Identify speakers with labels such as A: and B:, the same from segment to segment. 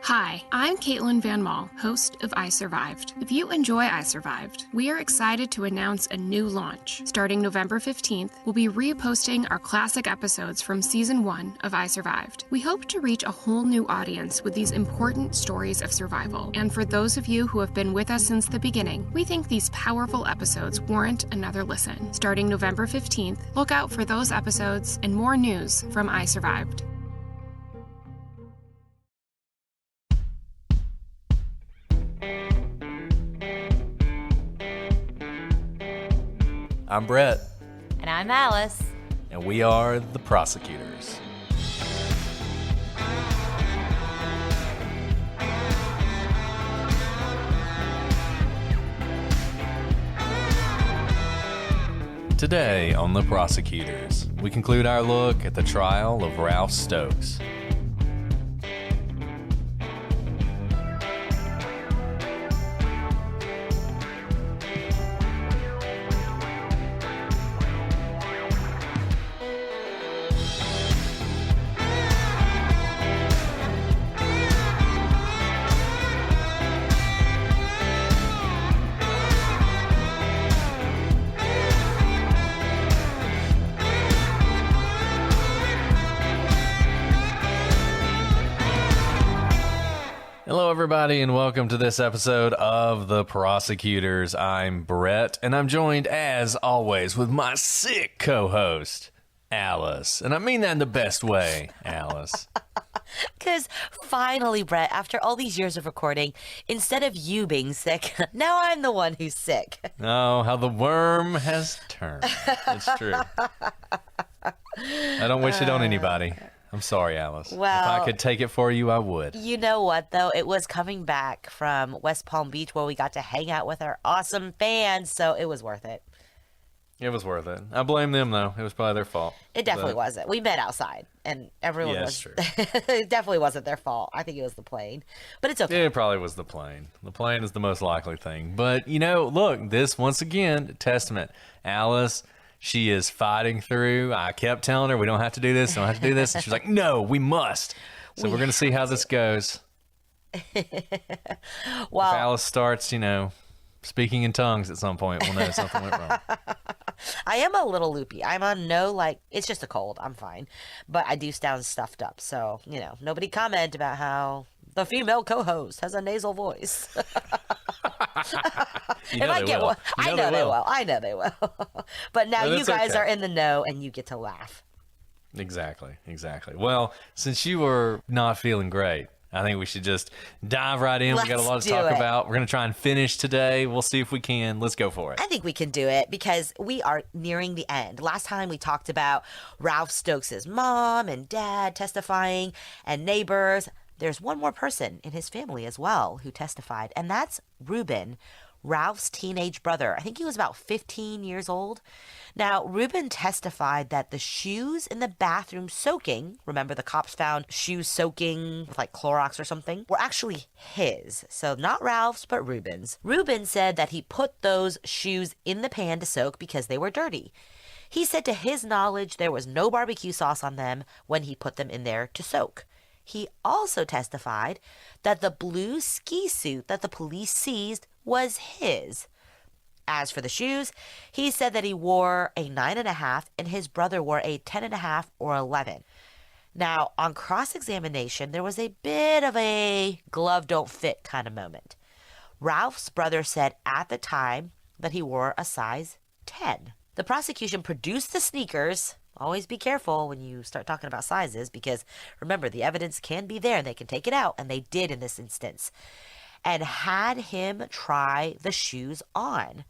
A: Hi, I'm Caitlin Van Mall, host of I Survived. If you enjoy I Survived, we are excited to announce a new launch. Starting November 15th, we'll be reposting our classic episodes from Season 1 of I Survived. We hope to reach a whole new audience with these important stories of survival. And for those of you who have been with us since the beginning, we think these powerful episodes warrant another listen. Starting November 15th, look out for those episodes and more news from I Survived.
B: I'm Brett.
C: And I'm Alice.
B: And we are the prosecutors. Today on The Prosecutors, we conclude our look at the trial of Ralph Stokes. Hello, everybody, and welcome to this episode of The Prosecutors. I'm Brett, and I'm joined, as always, with my sick co-host, Alice. And I mean that in the best way, Alice.
C: Because finally, Brett, after all these years of recording, instead of you being sick, now I'm the one who's sick.
B: Oh, how the worm has turned. It's true. I don't wish it on anybody. I'm sorry, Alice.
C: Well,
B: if I could take it for you, I would.
C: You know what, though? It was coming back from West Palm Beach where we got to hang out with our awesome fans, so it was worth it.
B: It was worth it. I blame them, though. It was probably their fault.
C: It definitely wasn't. We met outside, and everyone was...
B: True.
C: It definitely wasn't their fault. I think it was the plane, but it's okay.
B: It probably was the plane. The plane is the most likely thing. But, you know, look, this, once again, testament. Alice... She is fighting through. I kept telling her, we don't have to do this, don't have to do this. And she's like, no, we must. So we're going to see how this goes.
C: Well,
B: if Alice starts, speaking in tongues at some point, we'll know something went wrong.
C: I am a little loopy. I'm on it's just a cold. I'm fine. But I do sound stuffed up. So, nobody comment about how the female co-host has a nasal voice.
B: I know
C: they will. But now you guys are in the know and you get to laugh.
B: Exactly. Well, since you were not feeling great, I think we should just dive right in. We got a lot to talk about. We're going to try and finish today. We'll see if we can. Let's go for it.
C: I think we can do it because we are nearing the end. Last time we talked about Ralph Stokes' mom and dad testifying and neighbors. There's one more person in his family as well who testified, and that's Ruben, Ralph's teenage brother. I think he was about 15 years old. Now, Ruben testified that the shoes in the bathroom soaking, remember the cops found shoes soaking with like Clorox or something, were actually his. So not Ralph's, but Ruben's. Ruben said that he put those shoes in the pan to soak because they were dirty. He said to his knowledge there was no barbecue sauce on them when he put them in there to soak. He also testified that the blue ski suit that the police seized was his. As for the shoes, he said that he wore a 9.5 and his brother wore a 10.5 or 11. Now, on cross-examination, there was a bit of a glove don't fit kind of moment. Ralph's brother said at the time that he wore a size 10. The prosecution produced the sneakers. Always be careful when you start talking about sizes because, remember, the evidence can be there and they can take it out, and they did in this instance, and had him try the shoes on.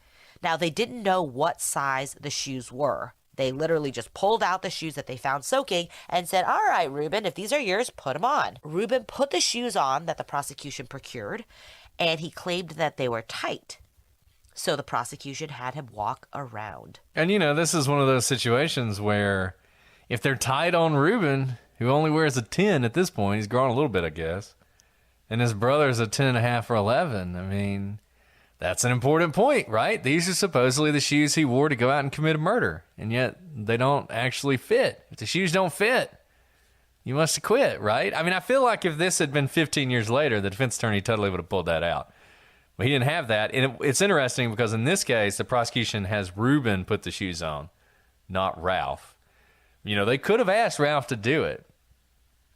C: Now, they didn't know what size the shoes were. They literally just pulled out the shoes that they found soaking and said, all right, Ruben, if these are yours, put them on. Ruben put the shoes on that the prosecution procured, and he claimed that they were tight. So the prosecution had him walk around.
B: And, this is one of those situations where if they're tight on Ruben, who only wears a 10 at this point, he's grown a little bit, I guess, and his brother's a 10.5 or 11, I mean, that's an important point, right? These are supposedly the shoes he wore to go out and commit a murder, and yet they don't actually fit. If the shoes don't fit, You must have quit, right? I mean, I feel like if this had been 15 years later, the defense attorney totally would have pulled that out. But he didn't have that. And it's interesting because in this case, the prosecution has Reuben put the shoes on, not Ralph. You know, they could have asked Ralph to do it.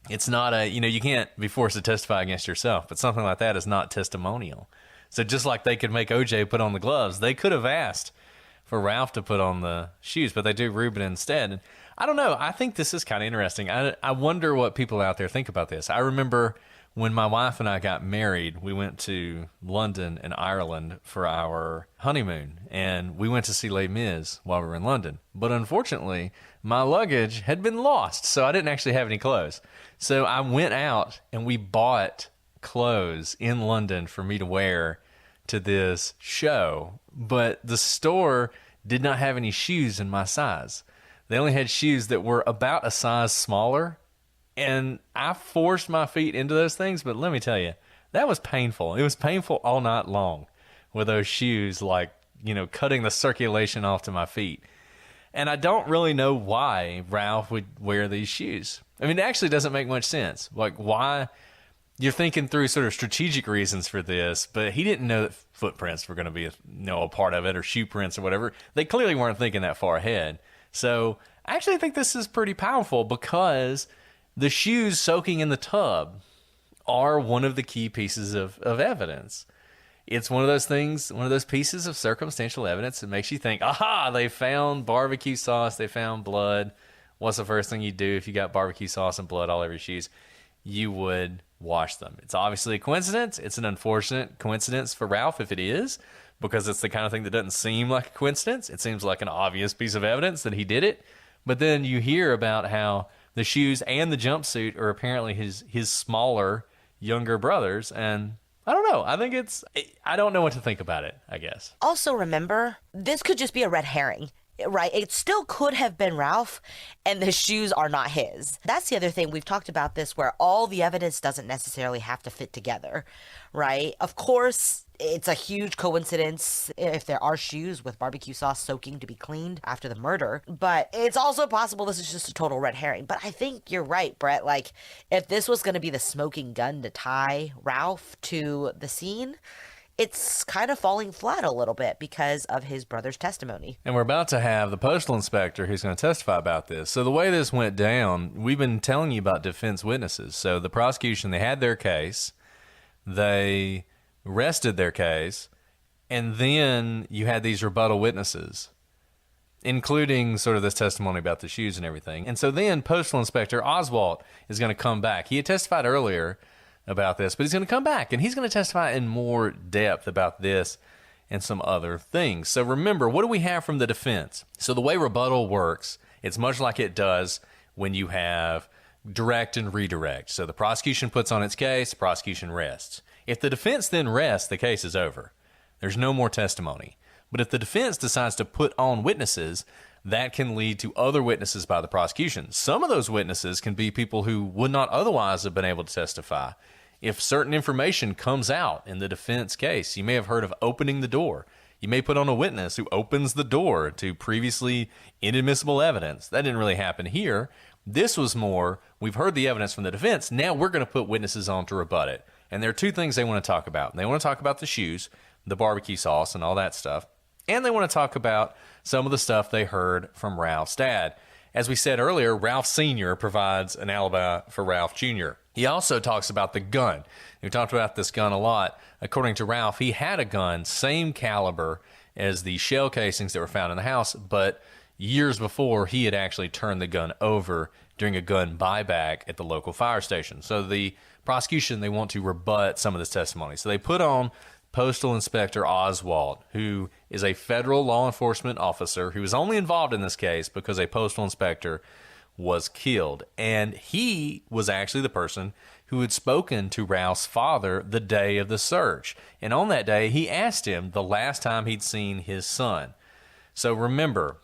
B: It's not you can't be forced to testify against yourself, but something like that is not testimonial. So just like they could make OJ put on the gloves, they could have asked for Ralph to put on the shoes, but they do Reuben instead. And I don't know. I think this is kind of interesting. I wonder what people out there think about this. I remember when my wife and I got married, we went to London and Ireland for our honeymoon, and we went to see Les Mis while we were in London. But unfortunately, my luggage had been lost, so I didn't actually have any clothes. So I went out and we bought clothes in London for me to wear to this show, but the store did not have any shoes in my size. They only had shoes that were about a size smaller, and I forced my feet into those things, but let me tell you, that was painful. It was painful all night long with those shoes, like, cutting the circulation off to my feet. And I don't really know why Ralph would wear these shoes. I mean, it actually doesn't make much sense. Like, why? You're thinking through sort of strategic reasons for this, but he didn't know that footprints were going to be a part of it, or shoe prints or whatever. They clearly weren't thinking that far ahead. So I actually think this is pretty powerful because the shoes soaking in the tub are one of the key pieces of evidence. It's one of those things, one of those pieces of circumstantial evidence that makes you think, aha, they found barbecue sauce, they found blood. What's the first thing you do if you got barbecue sauce and blood all over your shoes? You would wash them. It's obviously a coincidence. It's an unfortunate coincidence for Ralph if it is, because it's the kind of thing that doesn't seem like a coincidence. It seems like an obvious piece of evidence that he did it. But then you hear about how the shoes and the jumpsuit are apparently his smaller, younger brothers. And I don't know. I don't know what to think about it, I guess.
C: Also, remember, this could just be a red herring. Right, it still could have been Ralph, and the shoes are not his. That's the other thing. We've talked about this, where all the evidence doesn't necessarily have to fit together, right? Of course, it's a huge coincidence if there are shoes with barbecue sauce soaking to be cleaned after the murder, but it's also possible this is just a total red herring. But I think you're right, Brett. Like, if this was going to be the smoking gun to tie Ralph to the scene, it's kind of falling flat a little bit because of his brother's testimony.
B: And we're about to have the postal inspector who's going to testify about this. So the way this went down, we've been telling you about defense witnesses. So the prosecution, they had their case, they rested their case, and then you had these rebuttal witnesses, including sort of this testimony about the shoes and everything. And so then postal inspector Oswald is going to come back. He had testified earlier about this, but he's going to come back and he's going to testify in more depth about this and some other things. So remember, what do we have from the defense? So the way rebuttal works, it's much like it does when you have direct and redirect. So the prosecution puts on its case, the prosecution rests. If the defense then rests, the case is over. There's no more testimony. But if the defense decides to put on witnesses, that can lead to other witnesses by the prosecution. Some of those witnesses can be people who would not otherwise have been able to testify. If certain information comes out in the defense case, you may have heard of opening the door. You may put on a witness who opens the door to previously inadmissible evidence. That didn't really happen here. This was more, we've heard the evidence from the defense, now we're going to put witnesses on to rebut it. And there are two things they want to talk about. They want to talk about the shoes, the barbecue sauce, and all that stuff. And they want to talk about some of the stuff they heard from Ralph's dad. As we said earlier, Ralph Sr. provides an alibi for Ralph Jr. He also talks about the gun. We talked about this gun a lot. According to Ralph, he had a gun, same caliber as the shell casings that were found in the house, but years before, he had actually turned the gun over during a gun buyback at the local fire station. So the prosecution, they want to rebut some of this testimony. So they put on Postal Inspector Oswald, who is a federal law enforcement officer who was only involved in this case because a postal inspector was killed. And he was actually the person who had spoken to Ralph's father the day of the search. And on that day, he asked him the last time he'd seen his son. So remember,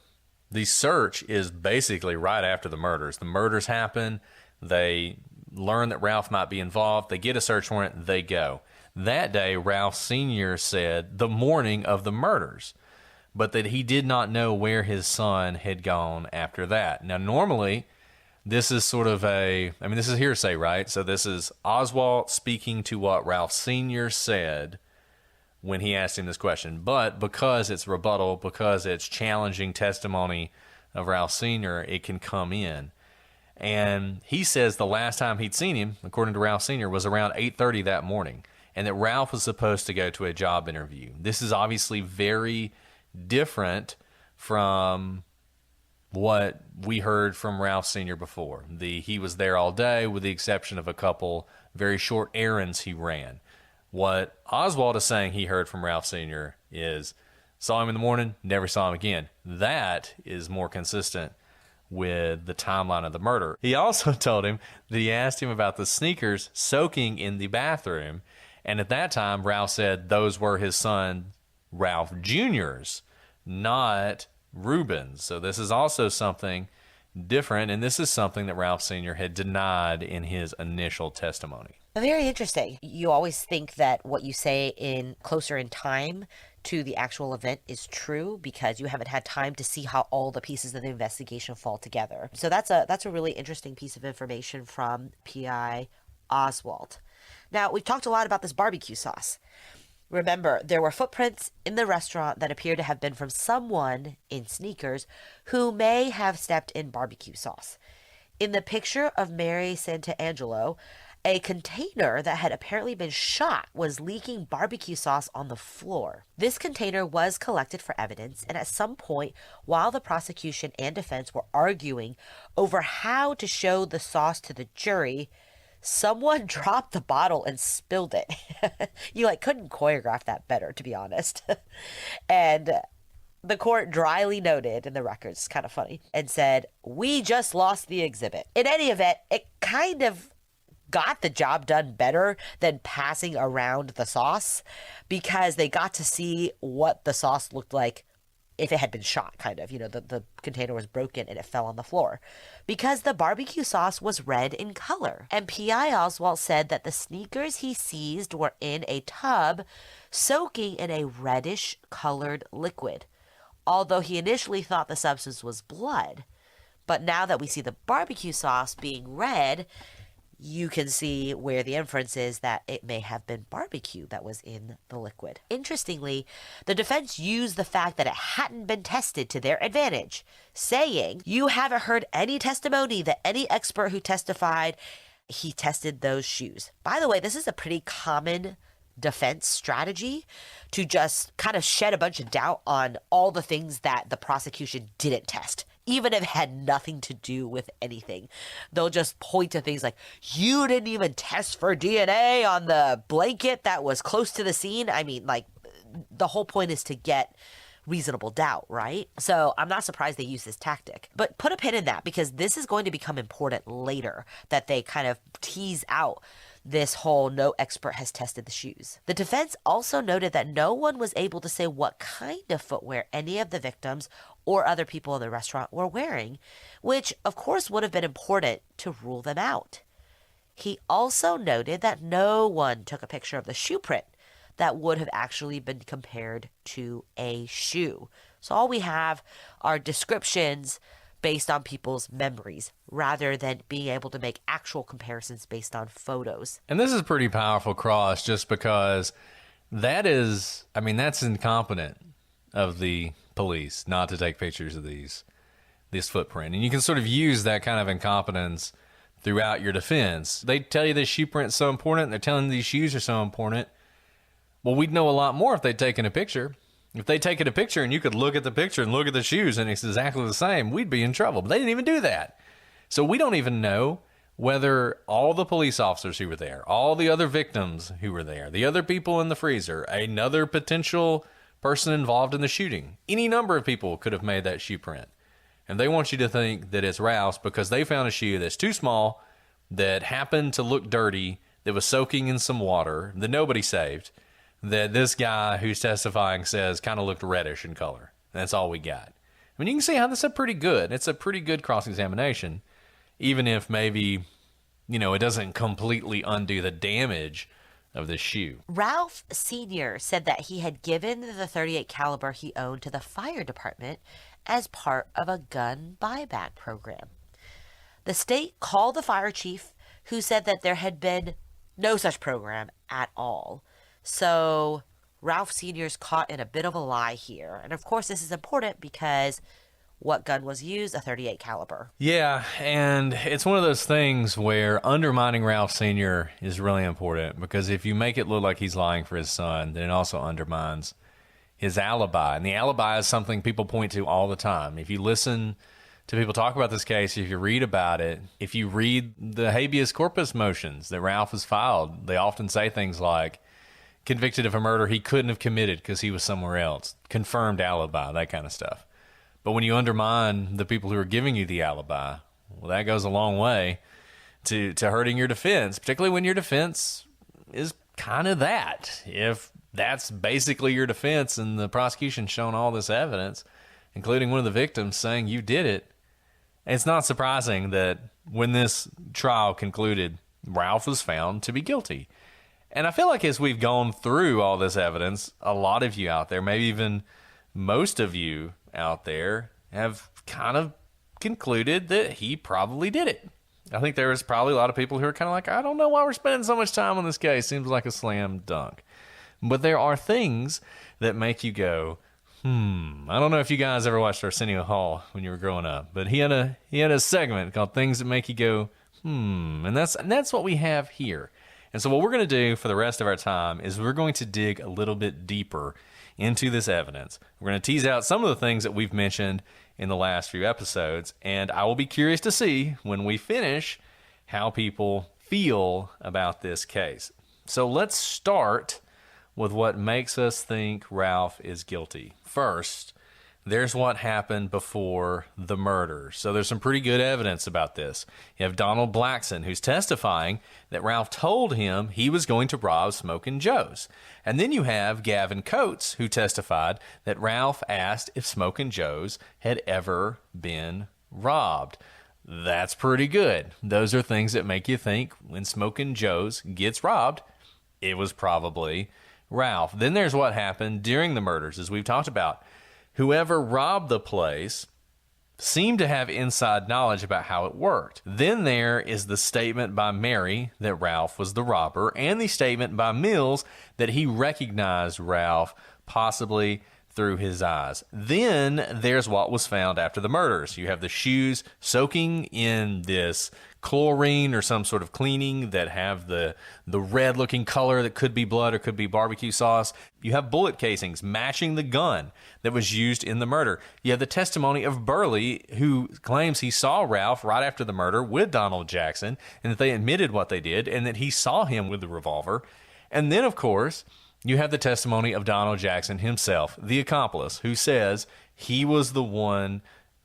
B: the search is basically right after the murders. The murders happen. They learn that Ralph might be involved. They get a search warrant. They go. That day, Ralph Sr. said the morning of the murders, but that he did not know where his son had gone after that. Now, normally, This is sort of this is hearsay, right? So this is Oswald speaking to what Ralph Sr. said when he asked him this question. But because it's rebuttal, because it's challenging testimony of Ralph Sr., it can come in. And he says the last time he'd seen him, according to Ralph Sr., was around 8:30 that morning, and that Ralph was supposed to go to a job interview. This is obviously very different from what we heard from Ralph Sr. before. He was there all day with the exception of a couple very short errands he ran. What Oswald is saying he heard from Ralph Sr. is, saw him in the morning, never saw him again. That is more consistent with the timeline of the murder. He also told him that he asked him about the sneakers soaking in the bathroom, and at that time, Ralph said those were his son Ralph Jr.'s, not Reuben's. So this is also something different, and this is something that Ralph Sr. had denied in his initial testimony.
C: Very interesting. You always think that what you say in closer in time to the actual event is true because you haven't had time to see how all the pieces of the investigation fall together. So that's a really interesting piece of information from P.I. Oswald. Now, we've talked a lot about this barbecue sauce. Remember, there were footprints in the restaurant that appear to have been from someone in sneakers who may have stepped in barbecue sauce. In the picture of Mary Santangelo, a container that had apparently been shot was leaking barbecue sauce on the floor. This container was collected for evidence, and at some point, while the prosecution and defense were arguing over how to show the sauce to the jury, someone dropped the bottle and spilled it. You couldn't choreograph that better, to be honest. And the court dryly noted in the records, it's kind of funny, and said, "We just lost the exhibit." In any event, it kind of got the job done better than passing around the sauce because they got to see what the sauce looked like if it had been shot, kind of. The container was broken and it fell on the floor because the barbecue sauce was red in color. And P.I. Oswald said that the sneakers he seized were in a tub soaking in a reddish colored liquid, although he initially thought the substance was blood. But now that we see the barbecue sauce being red, you can see where the inference is that it may have been barbecue that was in the liquid. Interestingly, the defense used the fact that it hadn't been tested to their advantage, saying, "You haven't heard any testimony that any expert who testified he tested those shoes." By the way, this is a pretty common defense strategy to just kind of shed a bunch of doubt on all the things that the prosecution didn't test. Even if it had nothing to do with anything. They'll just point to things like, "You didn't even test for DNA on the blanket that was close to the scene." I mean, the whole point is to get reasonable doubt, right? So I'm not surprised they use this tactic. But put a pin in that because this is going to become important later, that they kind of tease out this whole no expert has tested the shoes. The defense also noted that no one was able to say what kind of footwear any of the victims or other people in the restaurant were wearing, which of course would have been important to rule them out. He also noted that no one took a picture of the shoe print that would have actually been compared to a shoe. So all we have are descriptions based on people's memories rather than being able to make actual comparisons based on photos.
B: And this is a pretty powerful cross just because that's incompetent of the police not to take pictures of this footprint. And you can sort of use that kind of incompetence throughout your defense. They tell you this shoe print is so important. They're telling you these shoes are so important. Well, we'd know a lot more if they'd taken a picture. If they'd taken a picture and you could look at the picture and look at the shoes and it's exactly the same, we'd be in trouble. But they didn't even do that. So we don't even know whether all the police officers who were there, all the other victims who were there, the other people in the freezer, another potential person involved in the shooting, any number of people could have made that shoe print. And they want you to think that it's Ralph's because they found a shoe that's too small, that happened to look dirty, that was soaking in some water, that nobody saved, that this guy who's testifying says kind of looked reddish in color. That's all we got. I mean, you can see how this is pretty good. It's a pretty good cross-examination, even if maybe, it doesn't completely undo the damage of the shoe.
C: Ralph Sr. said that he had given the .38 caliber he owned to the fire department as part of a gun buyback program. The state called the fire chief, who said that there had been no such program at all. So Ralph Sr.'s caught in a bit of a lie here. And of course, this is important because what gun was used? A .38 caliber.
B: Yeah, and it's one of those things where undermining Ralph Sr. is really important, because if you make it look like he's lying for his son, then it also undermines his alibi. And the alibi is something people point to all the time. If you listen to people talk about this case, if you read about it, if you read the habeas corpus motions that Ralph has filed, they often say things like, convicted of a murder he couldn't have committed because he was somewhere else, confirmed alibi, that kind of stuff. But when you undermine the people who are giving you the alibi, well, that goes a long way to hurting your defense, particularly when your defense is kind of that. If that's basically your defense and the prosecution's shown all this evidence, including one of the victims saying you did it, it's not surprising that when this trial concluded, Ralph was found to be guilty. And I feel like as we've gone through all this evidence, a lot of you out there, maybe even most of you out there, have kind of concluded that he probably did it. I think there is probably a lot of people who are kind of like, I don't know why we're spending so much time on this case. Seems like a slam dunk. But there are things that make you go, I don't know if you guys ever watched Arsenio Hall when you were growing up, but he had a segment called Things That Make You Go, and that's what we have here. And so what we're going to do for the rest of our time is we're going to dig a little bit deeper into this evidence. We're going to tease out some of the things that we've mentioned in the last few episodes, and I will be curious to see when we finish how people feel about this case. So let's start with what makes us think Ralph is guilty. First, there's what happened before the murder. So there's some pretty good evidence about this. You have Donald Blackson, who's testifying that Ralph told him he was going to rob Smokin' Joe's. And then you have Gavin Coates, who testified that Ralph asked if Smokin' Joe's had ever been robbed. That's pretty good. Those are things that make you think when Smokin' Joe's gets robbed, it was probably Ralph. Then there's what happened during the murders, as we've talked about. Whoever robbed the place seemed to have inside knowledge about how it worked. Then there is the statement by Mary that Ralph was the robber, and the statement by Mills that he recognized Ralph, possibly through his eyes. Then there's what was found after the murders. You have the shoes soaking in this chlorine or some sort of cleaning that have the red looking color that could be blood or could be barbecue sauce. You have bullet casings matching the gun that was used in the murder. You have the testimony of Burley, who claims he saw Ralph right after the murder with Donald Jackson, and that they admitted what they did and that he saw him with the revolver. And then, of course, you have the testimony of Donald Jackson himself, the accomplice, who says he was the one,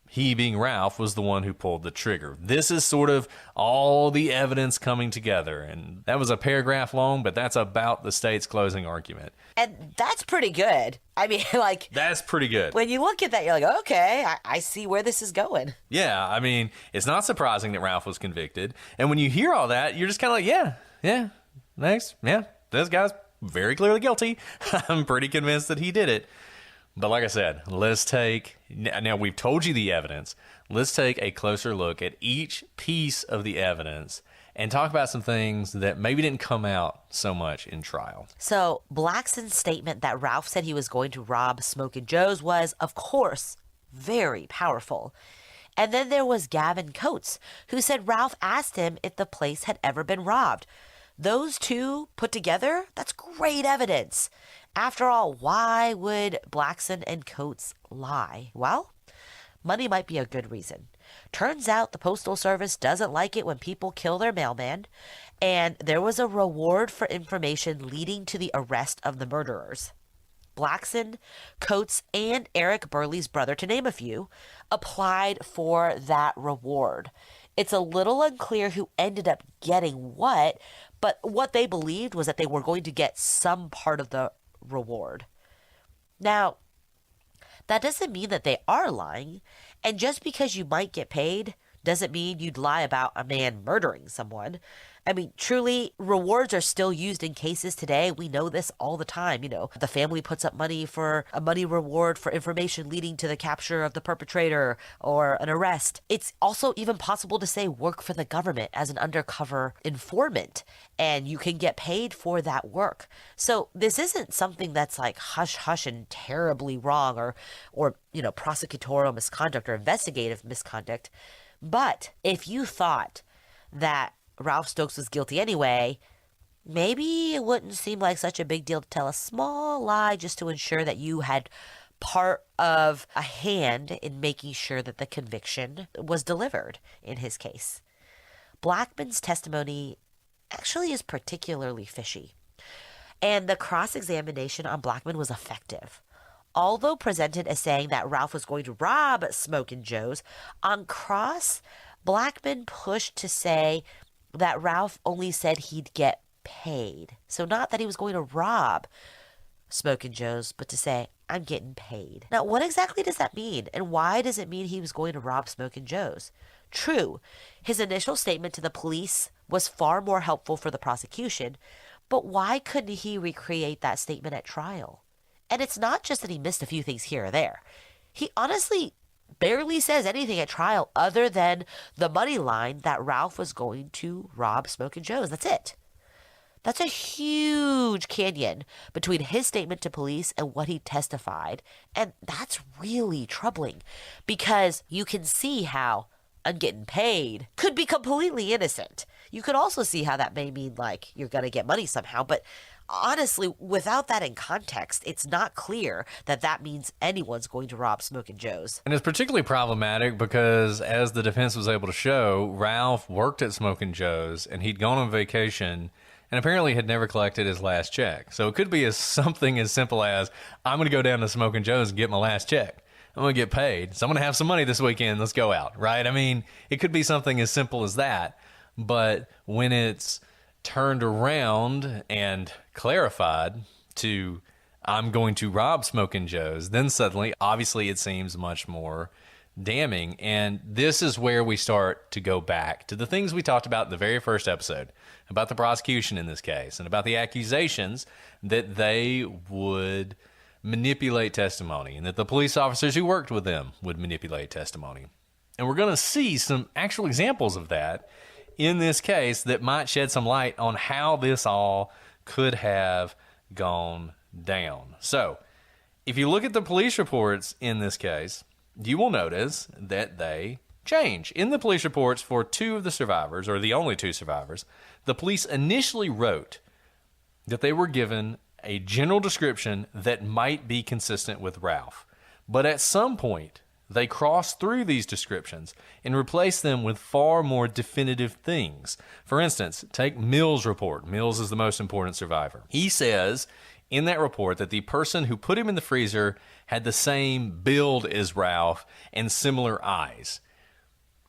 B: he being Ralph, was the one who pulled the trigger. This is sort of all the evidence coming together. And that was a paragraph long, but that's about the state's closing argument.
C: And that's pretty good. I mean, like...
B: That's pretty good.
C: When you look at that, you're like, okay, I see where this is going.
B: Yeah, I mean, it's not surprising that Ralph was convicted. And when you hear all that, you're just kind of like, yeah, next, yeah, this guy's very clearly guilty. I'm pretty convinced that he did it. But like I said, let's take, now we've told you the evidence, let's take a closer look at each piece of the evidence and talk about some things that maybe didn't come out so much in trial.
C: So Blackson's statement that Ralph said he was going to rob Smokin' Joe's was, of course, very powerful. And then there was Gavin Coates, who said Ralph asked him if the place had ever been robbed. Those two put together, that's great evidence. After all, why would Blackson and Coates lie? Well, money might be a good reason. Turns out the Postal Service doesn't like it when people kill their mailman, and there was a reward for information leading to the arrest of the murderers. Blackson, Coates, and Eric Burley's brother, to name a few, applied for that reward. It's a little unclear who ended up getting what, but what they believed was that they were going to get some part of the reward. Now, that doesn't mean that they are lying, and just because you might get paid doesn't mean you'd lie about a man murdering someone. I mean, truly, rewards are still used in cases today. We know this all the time. The family puts up money for a money reward for information leading to the capture of the perpetrator or an arrest. It's also even possible to say work for the government as an undercover informant, and you can get paid for that work. So this isn't something that's like hush hush and terribly wrong or prosecutorial misconduct or investigative misconduct. But if you thought that Ralph Stokes was guilty anyway, maybe it wouldn't seem like such a big deal to tell a small lie just to ensure that you had part of a hand in making sure that the conviction was delivered in his case. Blackman's testimony actually is particularly fishy, and the cross-examination on Blackman was effective. Although presented as saying that Ralph was going to rob Smokin' Joe's, on cross, Blackman pushed to say that Ralph only said he'd get paid. So not that he was going to rob Smokin' Joe's, but to say, I'm getting paid. Now, what exactly does that mean? And why does it mean he was going to rob Smokin' Joe's? True, his initial statement to the police was far more helpful for the prosecution, but why couldn't he recreate that statement at trial? And it's not just that he missed a few things here or there. He honestly barely says anything at trial other than the money line that Ralph was going to rob Smokin' Joe's. That's it. That's a huge canyon between his statement to police and what he testified. And that's really troubling because you can see how I'm getting paid could be completely innocent. You could also see how that may mean like you're going to get money somehow, but honestly, without that in context, it's not clear that that means anyone's going to rob Smokin' Joe's.
B: And it's particularly problematic because, as the defense was able to show, Ralph worked at Smokin' Joe's and he'd gone on vacation and apparently had never collected his last check. So it could be something as simple as, I'm going to go down to Smokin' Joe's and get my last check. I'm going to get paid. So I'm going to have some money this weekend. Let's go out, right? I mean, it could be something as simple as that. But when it's turned around and clarified to, I'm going to rob Smokin' Joe's, then suddenly, obviously, it seems much more damning. And this is where we start to go back to the things we talked about in the very first episode, about the prosecution in this case, and about the accusations that they would manipulate testimony, and that the police officers who worked with them would manipulate testimony. And we're going to see some actual examples of that in this case that might shed some light on how this all could have gone down. So, if you look at the police reports in this case, you will notice that they change. In the police reports for two of the survivors, or the only two survivors, the police initially wrote that they were given a general description that might be consistent with Ralph. But at some point, they crossed through these descriptions and replaced them with far more definitive things. For instance, take Mills' report. Mills is the most important survivor. He says in that report that the person who put him in the freezer had the same build as Ralph and similar eyes.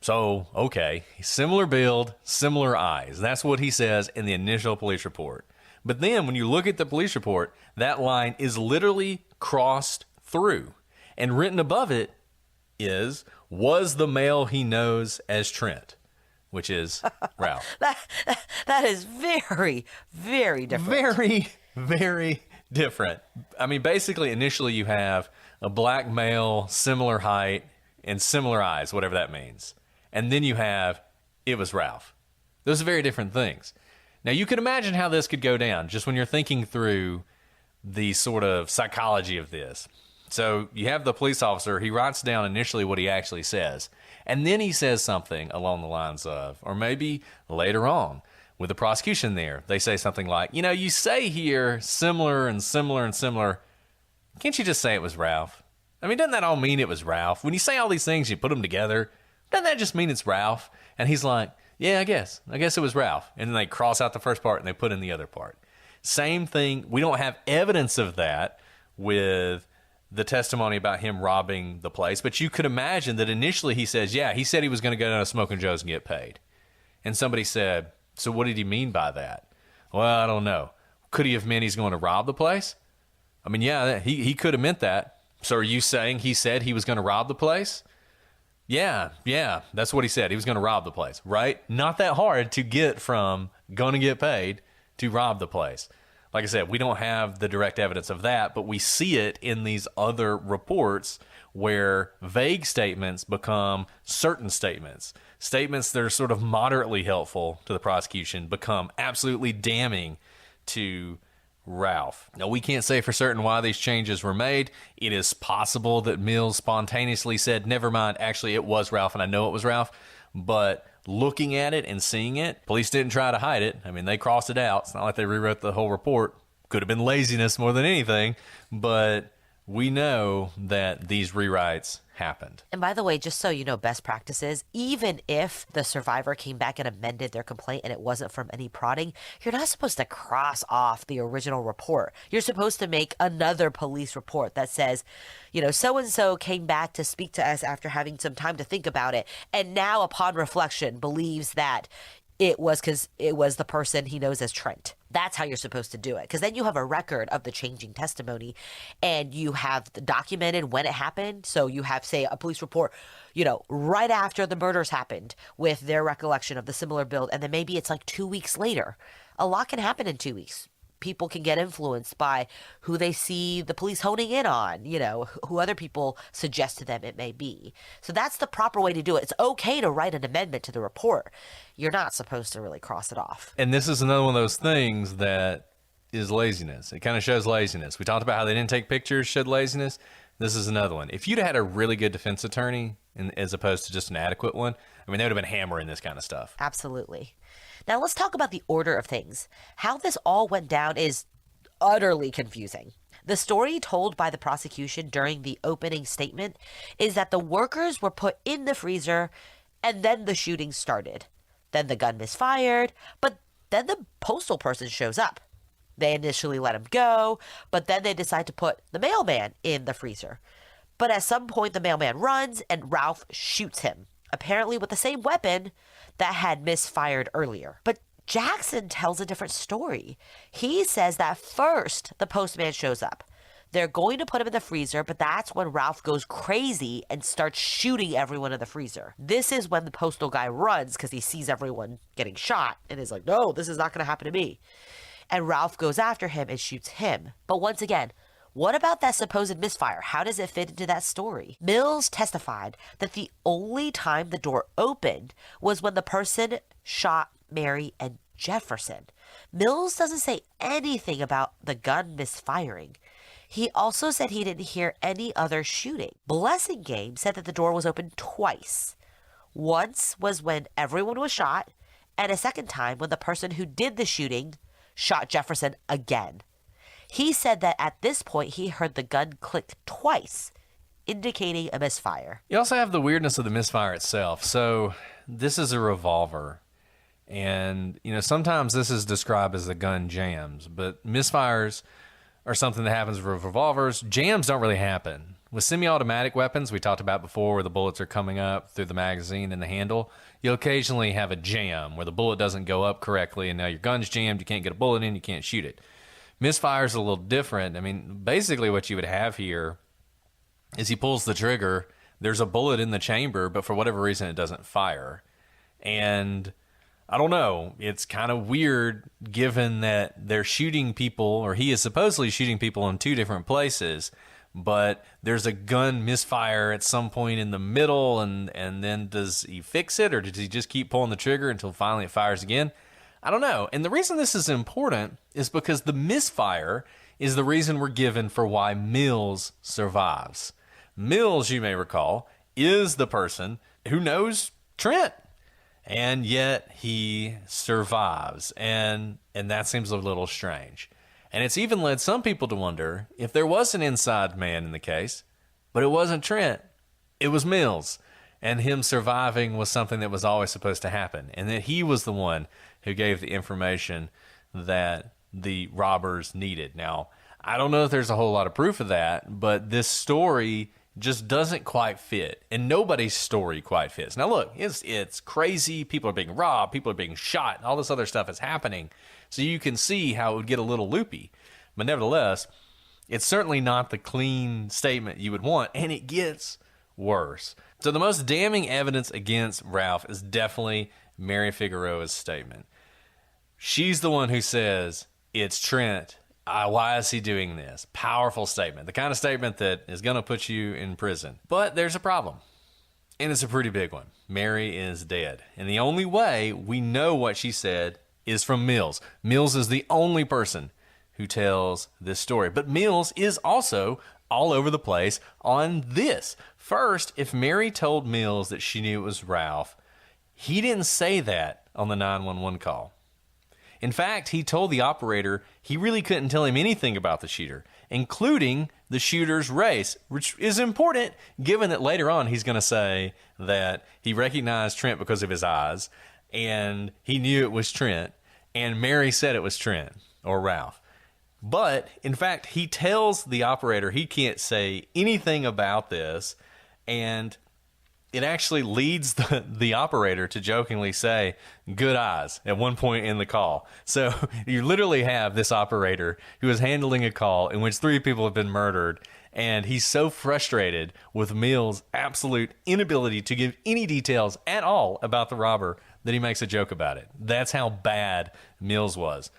B: So, okay, similar build, similar eyes. That's what he says in the initial police report. But then when you look at the police report, that line is literally crossed through. And written above it is, was the male he knows as Trent, which is Ralph.
C: That is very, very different.
B: Very, very different. I mean, basically, initially you have a black male, similar height, and similar eyes, whatever that means. And then you have, it was Ralph. Those are very different things. Now, you can imagine how this could go down just when you're thinking through the sort of psychology of this. So you have the police officer, he writes down initially what he actually says, and then he says something along the lines of, or maybe later on with the prosecution there, they say something like, you say here similar and similar and similar. Can't you just say it was Ralph? I mean, doesn't that all mean it was Ralph? When you say all these things, you put them together, doesn't that just mean it's Ralph? And he's like, yeah, I guess it was Ralph. And then they cross out the first part and they put in the other part. Same thing. We don't have evidence of that with the testimony about him robbing the place, but you could imagine that initially he says, yeah, he said he was going to go down to Smokin' Joe's and get paid. And somebody said, so what did he mean by that? Well, I don't know. Could he have meant he's going to rob the place? I mean, yeah, he could have meant that. So are you saying he said he was going to rob the place? Yeah, that's what he said. He was going to rob the place, right? Not that hard to get from going to get paid to rob the place. Like I said, we don't have the direct evidence of that, but we see it in these other reports where vague statements become certain statements. Statements that are sort of moderately helpful to the prosecution become absolutely damning to Ralph. Now, we can't say for certain why these changes were made. It is possible that Mills spontaneously said, never mind, actually it was Ralph and I know it was Ralph. But looking at it and seeing it, police didn't try to hide it. I mean, they crossed it out. It's not like they rewrote the whole report. Could have been laziness more than anything, but we know that these rewrites happened.
C: And by the way, just so you know, best practices, even if the survivor came back and amended their complaint and it wasn't from any prodding, you're not supposed to cross off the original report. You're supposed to make another police report that says, you know, so-and-so came back to speak to us after having some time to think about it, and now upon reflection believes that it was because it was the person he knows as Trent. That's how you're supposed to do it. Because then you have a record of the changing testimony and you have documented when it happened. So you have, say, a police report, you know, right after the murders happened with their recollection of the similar build. And then maybe it's like 2 weeks later. A lot can happen in 2 weeks. People can get influenced by who they see the police honing in on, you know, who other people suggest to them it may be. So that's the proper way to do it. It's okay to write an amendment to the report. You're not supposed to really cross it off.
B: And this is another one of those things that is laziness. It kind of shows laziness. We talked about how they didn't take pictures, showed laziness. This is another one. If you'd had a really good defense attorney as opposed to just an adequate one, I mean, they would have been hammering this kind of stuff.
C: Absolutely. Now let's talk about the order of things. How this all went down is utterly confusing. The story told by the prosecution during the opening statement is that the workers were put in the freezer and then the shooting started. Then the gun misfired, but then the postal person shows up. They initially let him go, but then they decide to put the mailman in the freezer. But at some point the mailman runs and Ralph shoots him, apparently with the same weapon that had misfired earlier. But Jackson tells a different story. He says that first the postman shows up. They're going to put him in the freezer, but that's when Ralph goes crazy and starts shooting everyone in the freezer. This is when the postal guy runs because he sees everyone getting shot and is like, no, this is not going to happen to me. And Ralph goes after him and shoots him. But once again, what about that supposed misfire? How does it fit into that story? Mills testified that the only time the door opened was when the person shot Mary and Jefferson. Mills doesn't say anything about the gun misfiring. He also said he didn't hear any other shooting. Blessing Game said that the door was opened twice. Once was when everyone was shot, and a second time when the person who did the shooting shot Jefferson again. He said that at this point he heard the gun click twice, indicating a misfire.
B: You also have the weirdness of the misfire itself. So this is a revolver. And, you know, sometimes this is described as the gun jams, but misfires are something that happens with revolvers. Jams don't really happen. With semi-automatic weapons, we talked about before, where the bullets are coming up through the magazine and the handle, you'll occasionally have a jam where the bullet doesn't go up correctly and now your gun's jammed, you can't get a bullet in, you can't shoot it. Misfire's a little different. I mean, basically what you would have here is he pulls the trigger, there's a bullet in the chamber, but for whatever reason it doesn't fire. And I don't know, it's kind of weird given that they're shooting people, or he is supposedly shooting people in two different places, but there's a gun misfire at some point in the middle, and then does he fix it, or does he just keep pulling the trigger until finally it fires again? I don't know. And the reason this is important is because the misfire is the reason we're given for why Mills survives. Mills, you may recall, is the person who knows Trent, and yet he survives. And that seems a little strange. And it's even led some people to wonder if there was an inside man in the case, but it wasn't Trent, it was Mills. And him surviving was something that was always supposed to happen, and that he was the one who gave the information that the robbers needed. Now, I don't know if there's a whole lot of proof of that, but this story just doesn't quite fit, and nobody's story quite fits. Now, look, it's crazy. People are being robbed. People are being shot. All this other stuff is happening. So you can see how it would get a little loopy. But nevertheless, it's certainly not the clean statement you would want, and it gets worse. So the most damning evidence against Ralph is definitely Mary Figueroa's statement. She's the one who says, it's Trent. Why is he doing this? Powerful statement. The kind of statement that is going to put you in prison. But there's a problem. And it's a pretty big one. Mary is dead. And the only way we know what she said is from Mills. Mills is the only person who tells this story. But Mills is also all over the place on this. First, if Mary told Mills that she knew it was Ralph, he didn't say that on the 911 call. In fact, he told the operator he really couldn't tell him anything about the shooter, including the shooter's race, which is important given that later on he's going to say that he recognized Trent because of his eyes, and he knew it was Trent, and Mary said it was Trent or Ralph. But, in fact, he tells the operator he can't say anything about this, and it actually leads the operator to jokingly say, good eyes, at one point in the call. So you literally have this operator who is handling a call in which 3 people have been murdered, and he's so frustrated with Mills' absolute inability to give any details at all about the robber that he makes a joke about it. That's how bad Mills was.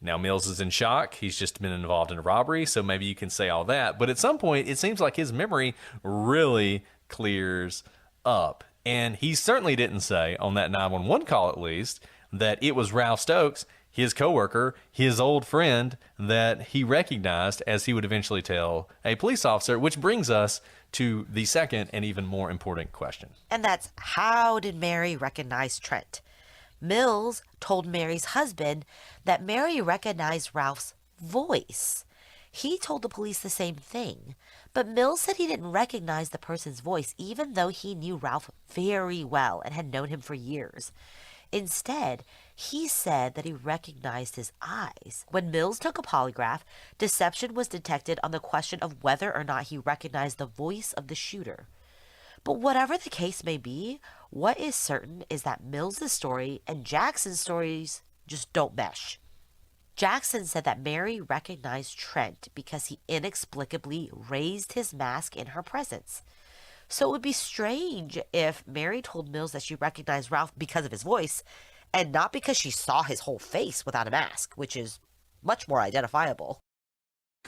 B: Now, Mills is in shock. He's just been involved in a robbery, so maybe you can say all that. But at some point, it seems like his memory really clears up. And he certainly didn't say, on that 911 call at least, that it was Ralph Stokes, his coworker, his old friend, that he recognized, as he would eventually tell a police officer, which brings us to the second and even more important question.
C: And that's, how did Mary recognize Trent? Mills told Mary's husband that Mary recognized Ralph's voice. He told the police the same thing, but Mills said he didn't recognize the person's voice, even though he knew Ralph very well and had known him for years. Instead, he said that he recognized his eyes. When Mills took a polygraph, deception was detected on the question of whether or not he recognized the voice of the shooter. But whatever the case may be, what is certain is that Mills' story and Jackson's stories just don't mesh. Jackson said that Mary recognized Trent because he inexplicably raised his mask in her presence. So it would be strange if Mary told Mills that she recognized Ralph because of his voice and not because she saw his whole face without a mask, which is much more identifiable.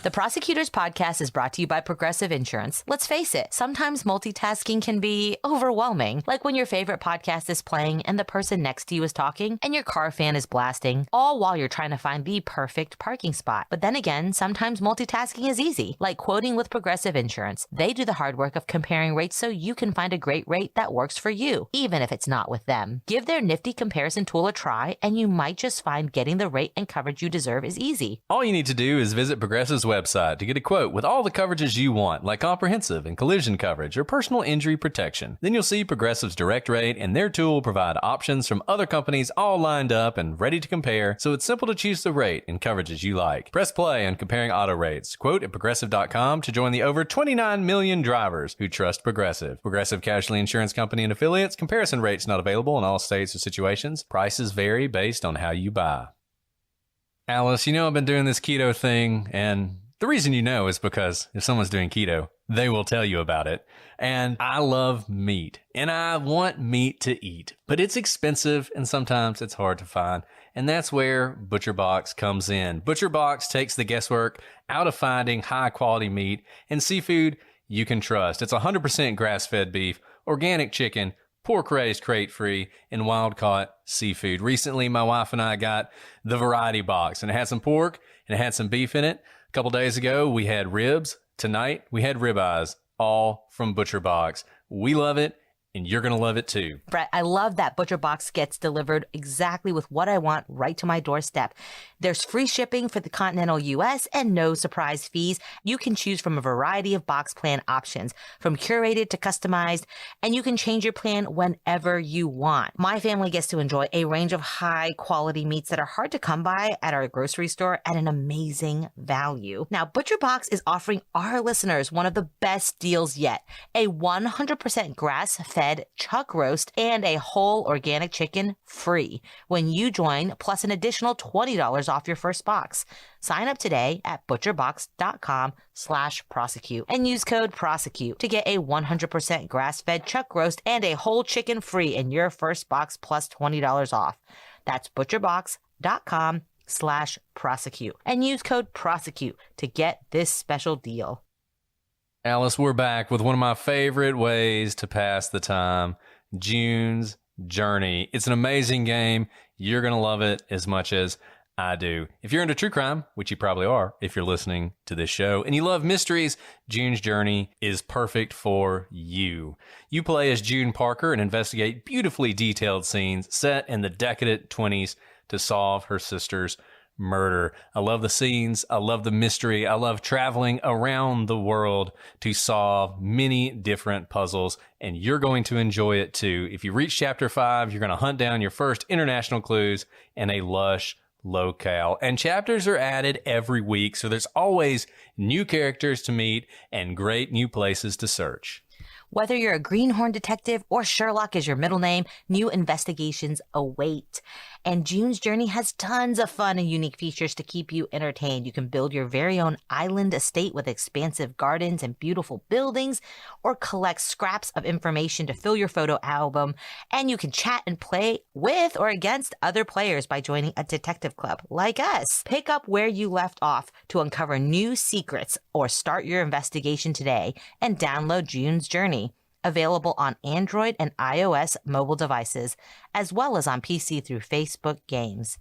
C: The Prosecutors Podcast is brought to you by Progressive Insurance. Let's face it, sometimes multitasking can be overwhelming, like when your favorite podcast is playing and the person next to you is talking and your car fan is blasting, all while you're trying to find the perfect parking spot. But then again, sometimes multitasking is easy, like quoting with Progressive Insurance. They do the hard work of comparing rates so you can find a great rate that works for you, even if it's not with them. Give their nifty comparison tool a try, and you might just find getting the rate and coverage you deserve is easy.
B: All you need to do is visit Progressive's website to get a quote with all the coverages you want, like comprehensive and collision coverage or personal injury protection. Then you'll see Progressive's direct rate, and their tool will provide options from other companies all lined up and ready to compare, so it's simple to choose the rate and coverages you like. Press play on comparing auto rates. Quote at progressive.com to join the over 29 million drivers who trust Progressive. Progressive Casualty Insurance Company and affiliates. Comparison rates not available in all states or situations. Prices vary based on how you buy. Alice, you know I've been doing this keto thing, and the reason you know is because if someone's doing keto, they will tell you about it. And I love meat, and I want meat to eat, but it's expensive and sometimes it's hard to find. And that's where ButcherBox comes in. ButcherBox takes the guesswork out of finding high quality meat and seafood you can trust. It's 100% grass-fed beef, organic chicken, pork raised crate free, and wild caught seafood. Recently, my wife and I got the variety box, and it had some pork and it had some beef in it. A couple days ago, we had ribs. Tonight, we had ribeyes, all from ButcherBox. We love it, and you're going to love it too.
C: Brett, I love that ButcherBox gets delivered exactly with what I want right to my doorstep. There's free shipping for the continental U.S. and no surprise fees. You can choose from a variety of box plan options, from curated to customized, and you can change your plan whenever you want. My family gets to enjoy a range of high-quality meats that are hard to come by at our grocery store at an amazing value. Now, ButcherBox is offering our listeners one of the best deals yet, a 100% grass-fed grass-fed chuck roast and a whole organic chicken free when you join, plus an additional $20 off your first box. Sign up today at butcherbox.com/prosecute and use code prosecute to get a 100% grass-fed chuck roast and a whole chicken free in your first box plus $20 off. That's butcherbox.com/prosecute and use code prosecute to get this special deal.
B: Alice, we're back with one of my favorite ways to pass the time, June's Journey. It's an amazing game. You're going to love it as much as I do. If you're into true crime, which you probably are if you're listening to this show, and you love mysteries, June's Journey is perfect for you. You play as June Parker and investigate beautifully detailed scenes set in the decadent 20s to solve her sister's murder. I love the scenes. I love the mystery. I love traveling around the world to solve many different puzzles, and you're going to enjoy it too. If you reach Chapter 5, you're going to hunt down your first international clues in a lush locale. And chapters are added every week, so there's always new characters to meet and great new places to search.
C: Whether you're a greenhorn detective or Sherlock is your middle name, new investigations await. And June's Journey has tons of fun and unique features to keep you entertained. You can build your very own island estate with expansive gardens and beautiful buildings, or collect scraps of information to fill your photo album. And you can chat and play with or against other players by joining a detective club like us. Pick up where you left off to uncover new secrets or start your investigation today and download June's Journey. Available on Android and iOS mobile devices, as well as on PC through Facebook Games.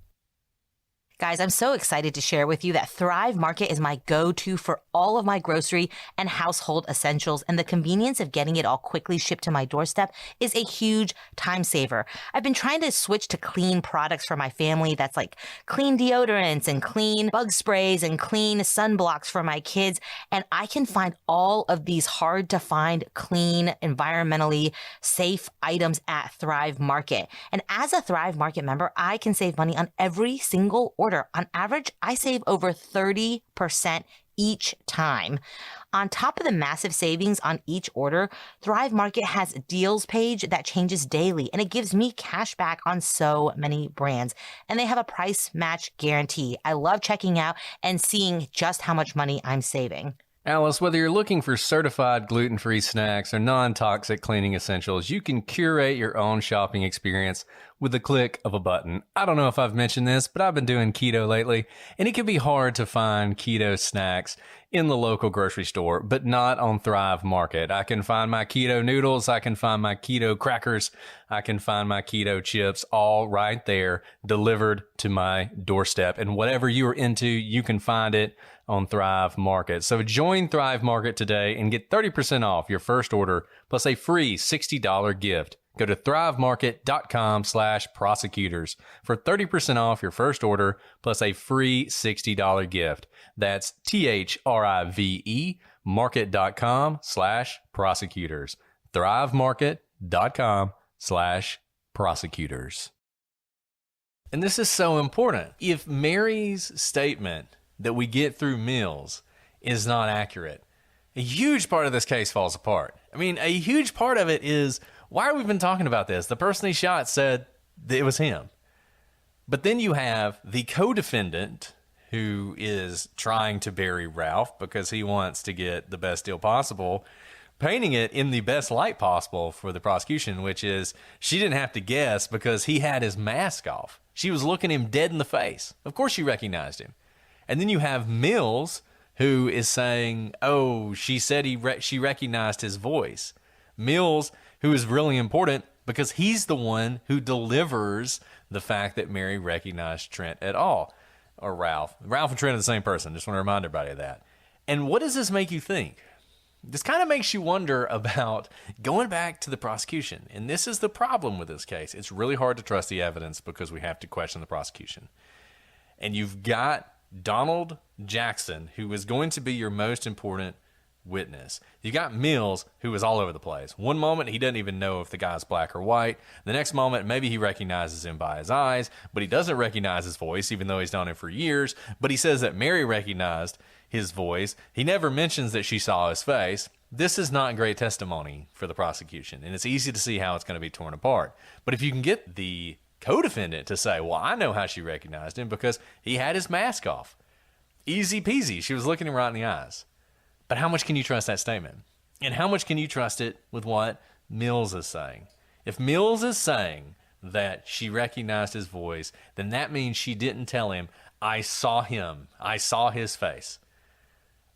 C: Guys, I'm so excited to share with you that Thrive Market is my go-to for all of my grocery and household essentials, and the convenience of getting it all quickly shipped to my doorstep is a huge time saver. I've been trying to switch to clean products for my family. That's like clean deodorants and clean bug sprays and clean sunblocks for my kids, and I can find all of these hard to find, clean, environmentally safe items at Thrive Market. And as a Thrive Market member, I can save money on every single order. On average, I save over 30% each time. On top of the massive savings on each order, Thrive Market has a deals page that changes daily, and it gives me cash back on so many brands. And they have a price match guarantee. I love checking out and seeing just how much money I'm saving.
B: Alice, whether you're looking for certified gluten-free snacks or non-toxic cleaning essentials, you can curate your own shopping experience with the click of a button. I don't know if I've mentioned this, but I've been doing keto lately, and it can be hard to find keto snacks in the local grocery store, but not on Thrive Market. I can find my keto noodles, I can find my keto crackers, I can find my keto chips, all right there, delivered to my doorstep. And whatever you are into, you can find it on Thrive Market. So join Thrive Market today and get 30% off your first order plus a free $60 gift. Go to thrivemarket.com/prosecutors for 30% off your first order plus a free $60 gift. That's THRIVE market.com/prosecutors. thrivemarket.com/prosecutors. And this is so important. If Mary's statement that we get through Mills is not accurate, a huge part of this case falls apart. I mean, a huge part of it is, why have we been talking about this? The person he shot said that it was him. But then you have the co-defendant who is trying to bury Ralph because he wants to get the best deal possible, painting it in the best light possible for the prosecution, which is she didn't have to guess because he had his mask off. She was looking him dead in the face. Of course she recognized him. And then you have Mills, who is saying, oh, she said she recognized his voice. Mills, who is really important because he's the one who delivers the fact that Mary recognized Trent at all. Or Ralph. Ralph and Trent are the same person. Just want to remind everybody of that. And what does this make you think? This kind of makes you wonder about going back to the prosecution. And this is the problem with this case. It's really hard to trust the evidence because we have to question the prosecution. And you've got Donald Jackson, who is going to be your most important witness. You got Mills, who is all over the place. One moment, he doesn't even know if the guy's black or white. The next moment, maybe he recognizes him by his eyes, but he doesn't recognize his voice, even though he's known him for years. But he says that Mary recognized his voice. He never mentions that she saw his face. this is not great testimony for the prosecution, and it's easy to see how it's going to be torn apart. But if you can get the co-defendant to say, well, I know how she recognized him because he had his mask off. Easy peasy. She was looking him right in the eyes. But how much can you trust that statement? And how much can you trust it with what Mills is saying? If Mills is saying that she recognized his voice, then that means she didn't tell him, I saw him. I saw his face.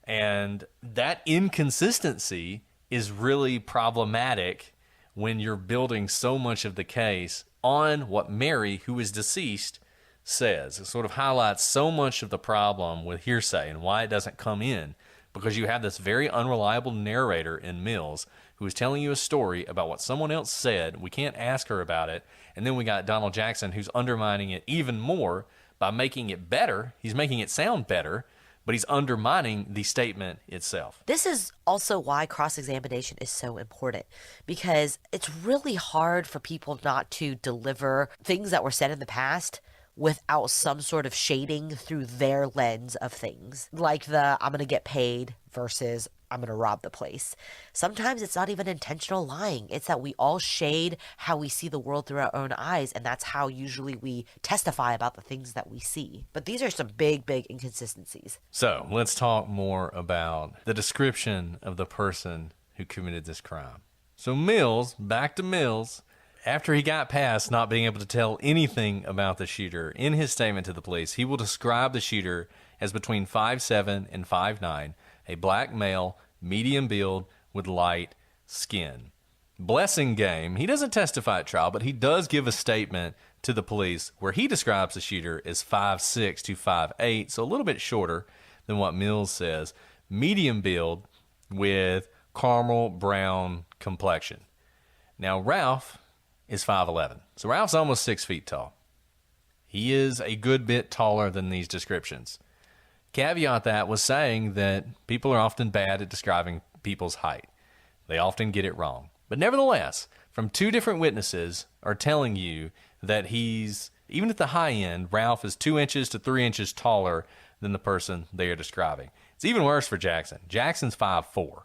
B: And that inconsistency is really problematic when you're building so much of the case on what Mary, who is deceased, says. It sort of highlights so much of the problem with hearsay and why it doesn't come in, because you have this very unreliable narrator in Mills who is telling you a story about what someone else said. We can't ask her about it. And then we got Donald Jackson, who's undermining it even more by making it better. He's making it sound better, but he's undermining the statement itself.
C: This is also why cross-examination is so important, because it's really hard for people not to deliver things that were said in the past without some sort of shading through their lens of things. Like the I'm going to get paid versus I'm going to rob the place. Sometimes it's not even intentional lying. It's that we all shade how we see the world through our own eyes, and that's how usually we testify about the things that we see. But these are some big, big inconsistencies.
B: So let's talk more about the description of the person who committed this crime. So Mills, back to Mills, after he got past not being able to tell anything about the shooter, in his statement to the police, he will describe the shooter as between 5'7" and 5'9", a black male, medium build, with light skin. Blessing game, he doesn't testify at trial, but he does give a statement to the police where he describes the shooter as 5'6" to 5'8", so a little bit shorter than what Mills says. Medium build with caramel brown complexion. Now, Ralph is 5'11". So Ralph's almost 6 feet tall. He is a good bit taller than these descriptions. Caveat that was saying that people are often bad at describing people's height. They often get it wrong. But nevertheless, from two different witnesses are telling you that he's, even at the high end, Ralph is 2 inches to 3 inches taller than the person they are describing. It's even worse for Jackson. Jackson's 5'4".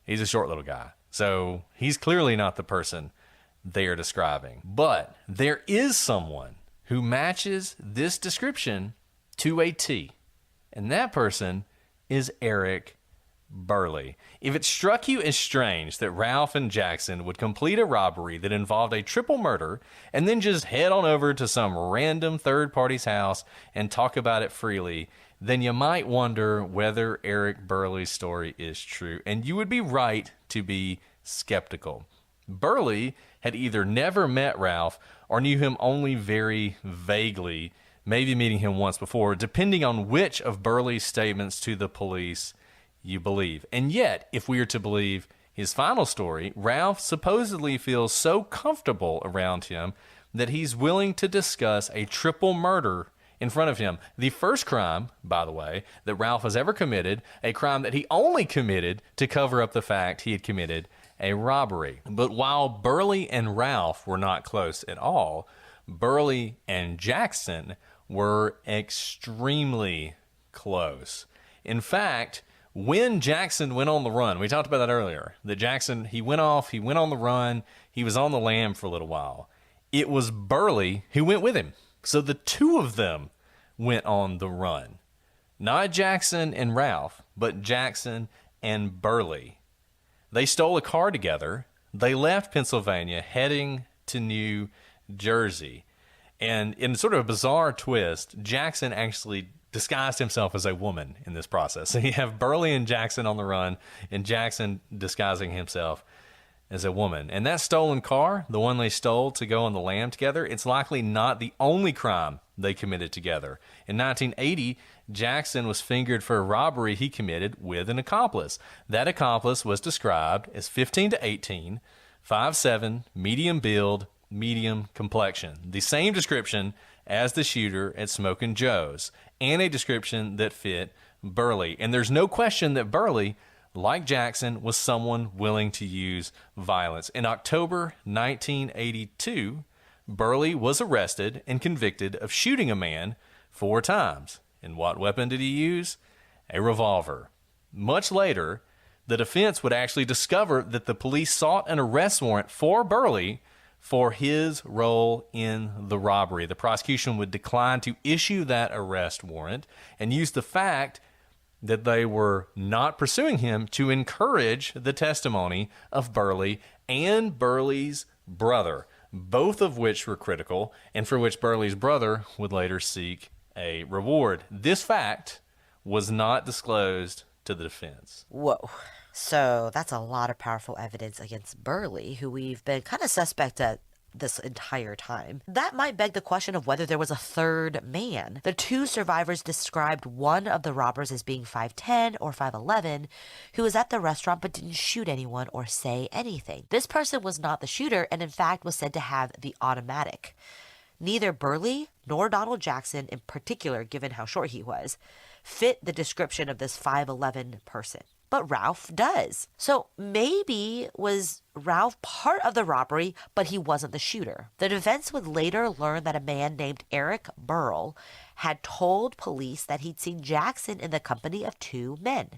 B: He's a short little guy. So he's clearly not the person they are describing. But there is someone who matches this description to a T, and that person is Eric Burley. If it struck you as strange that Ralph and Jackson would complete a robbery that involved a triple murder and then just head on over to some random third party's house and talk about it freely, then you might wonder whether Eric Burley's story is true, and you would be right to be skeptical. Burley had either never met Ralph or knew him only very vaguely, maybe meeting him once before, depending on which of Burley's statements to the police you believe. And yet, if we are to believe his final story, Ralph supposedly feels so comfortable around him that he's willing to discuss a triple murder in front of him. The first crime, by the way, that Ralph has ever committed, a crime that he only committed to cover up the fact he had committed a robbery. But while Burley and Ralph were not close at all, Burley and Jackson were extremely close. In fact, when Jackson went on the run, we talked about that earlier, that Jackson, he went on the run, he was on the lam for a little while. It was Burley who went with him. So the two of them went on the run. Not Jackson and Ralph, but Jackson and Burley. They stole a car together. They left Pennsylvania heading to New Jersey. And in sort of a bizarre twist, Jackson actually disguised himself as a woman in this process. So you have Burley and Jackson on the run, and Jackson disguising himself as a woman. And that stolen car, the one they stole to go on the lam together, it's likely not the only crime they committed together. In 1980, Jackson was fingered for a robbery he committed with an accomplice. That accomplice was described as 15 to 18, 5'7", medium build, medium complexion. The same description as the shooter at Smokin' Joe's, and a description that fit Burley. And there's no question that Burley, like Jackson, was someone willing to use violence. In October 1982, Burley was arrested and convicted of shooting a man 4 times. And what weapon did he use? A revolver. Much later, the defense would actually discover that the police sought an arrest warrant for Burley for his role in the robbery. The prosecution would decline to issue that arrest warrant and use the fact that they were not pursuing him to encourage the testimony of Burley and Burley's brother, both of which were critical and for which Burley's brother would later seek a reward. This fact was not disclosed to the defense.
C: Whoa. So that's a lot of powerful evidence against Burley, who we've been kind of suspect at this entire time. That might beg the question of whether there was a third man. The two survivors described one of the robbers as being 5'10 or 5'11, who was at the restaurant but didn't shoot anyone or say anything. This person was not the shooter and in fact was said to have the automatic. Neither Burley nor Donald Jackson, in particular, given how short he was, fit the description of this 5'11 person. But Ralph does. So maybe was Ralph part of the robbery, but he wasn't the shooter. The defense would later learn that a man named Eric Burl had told police that he'd seen Jackson in the company of two men.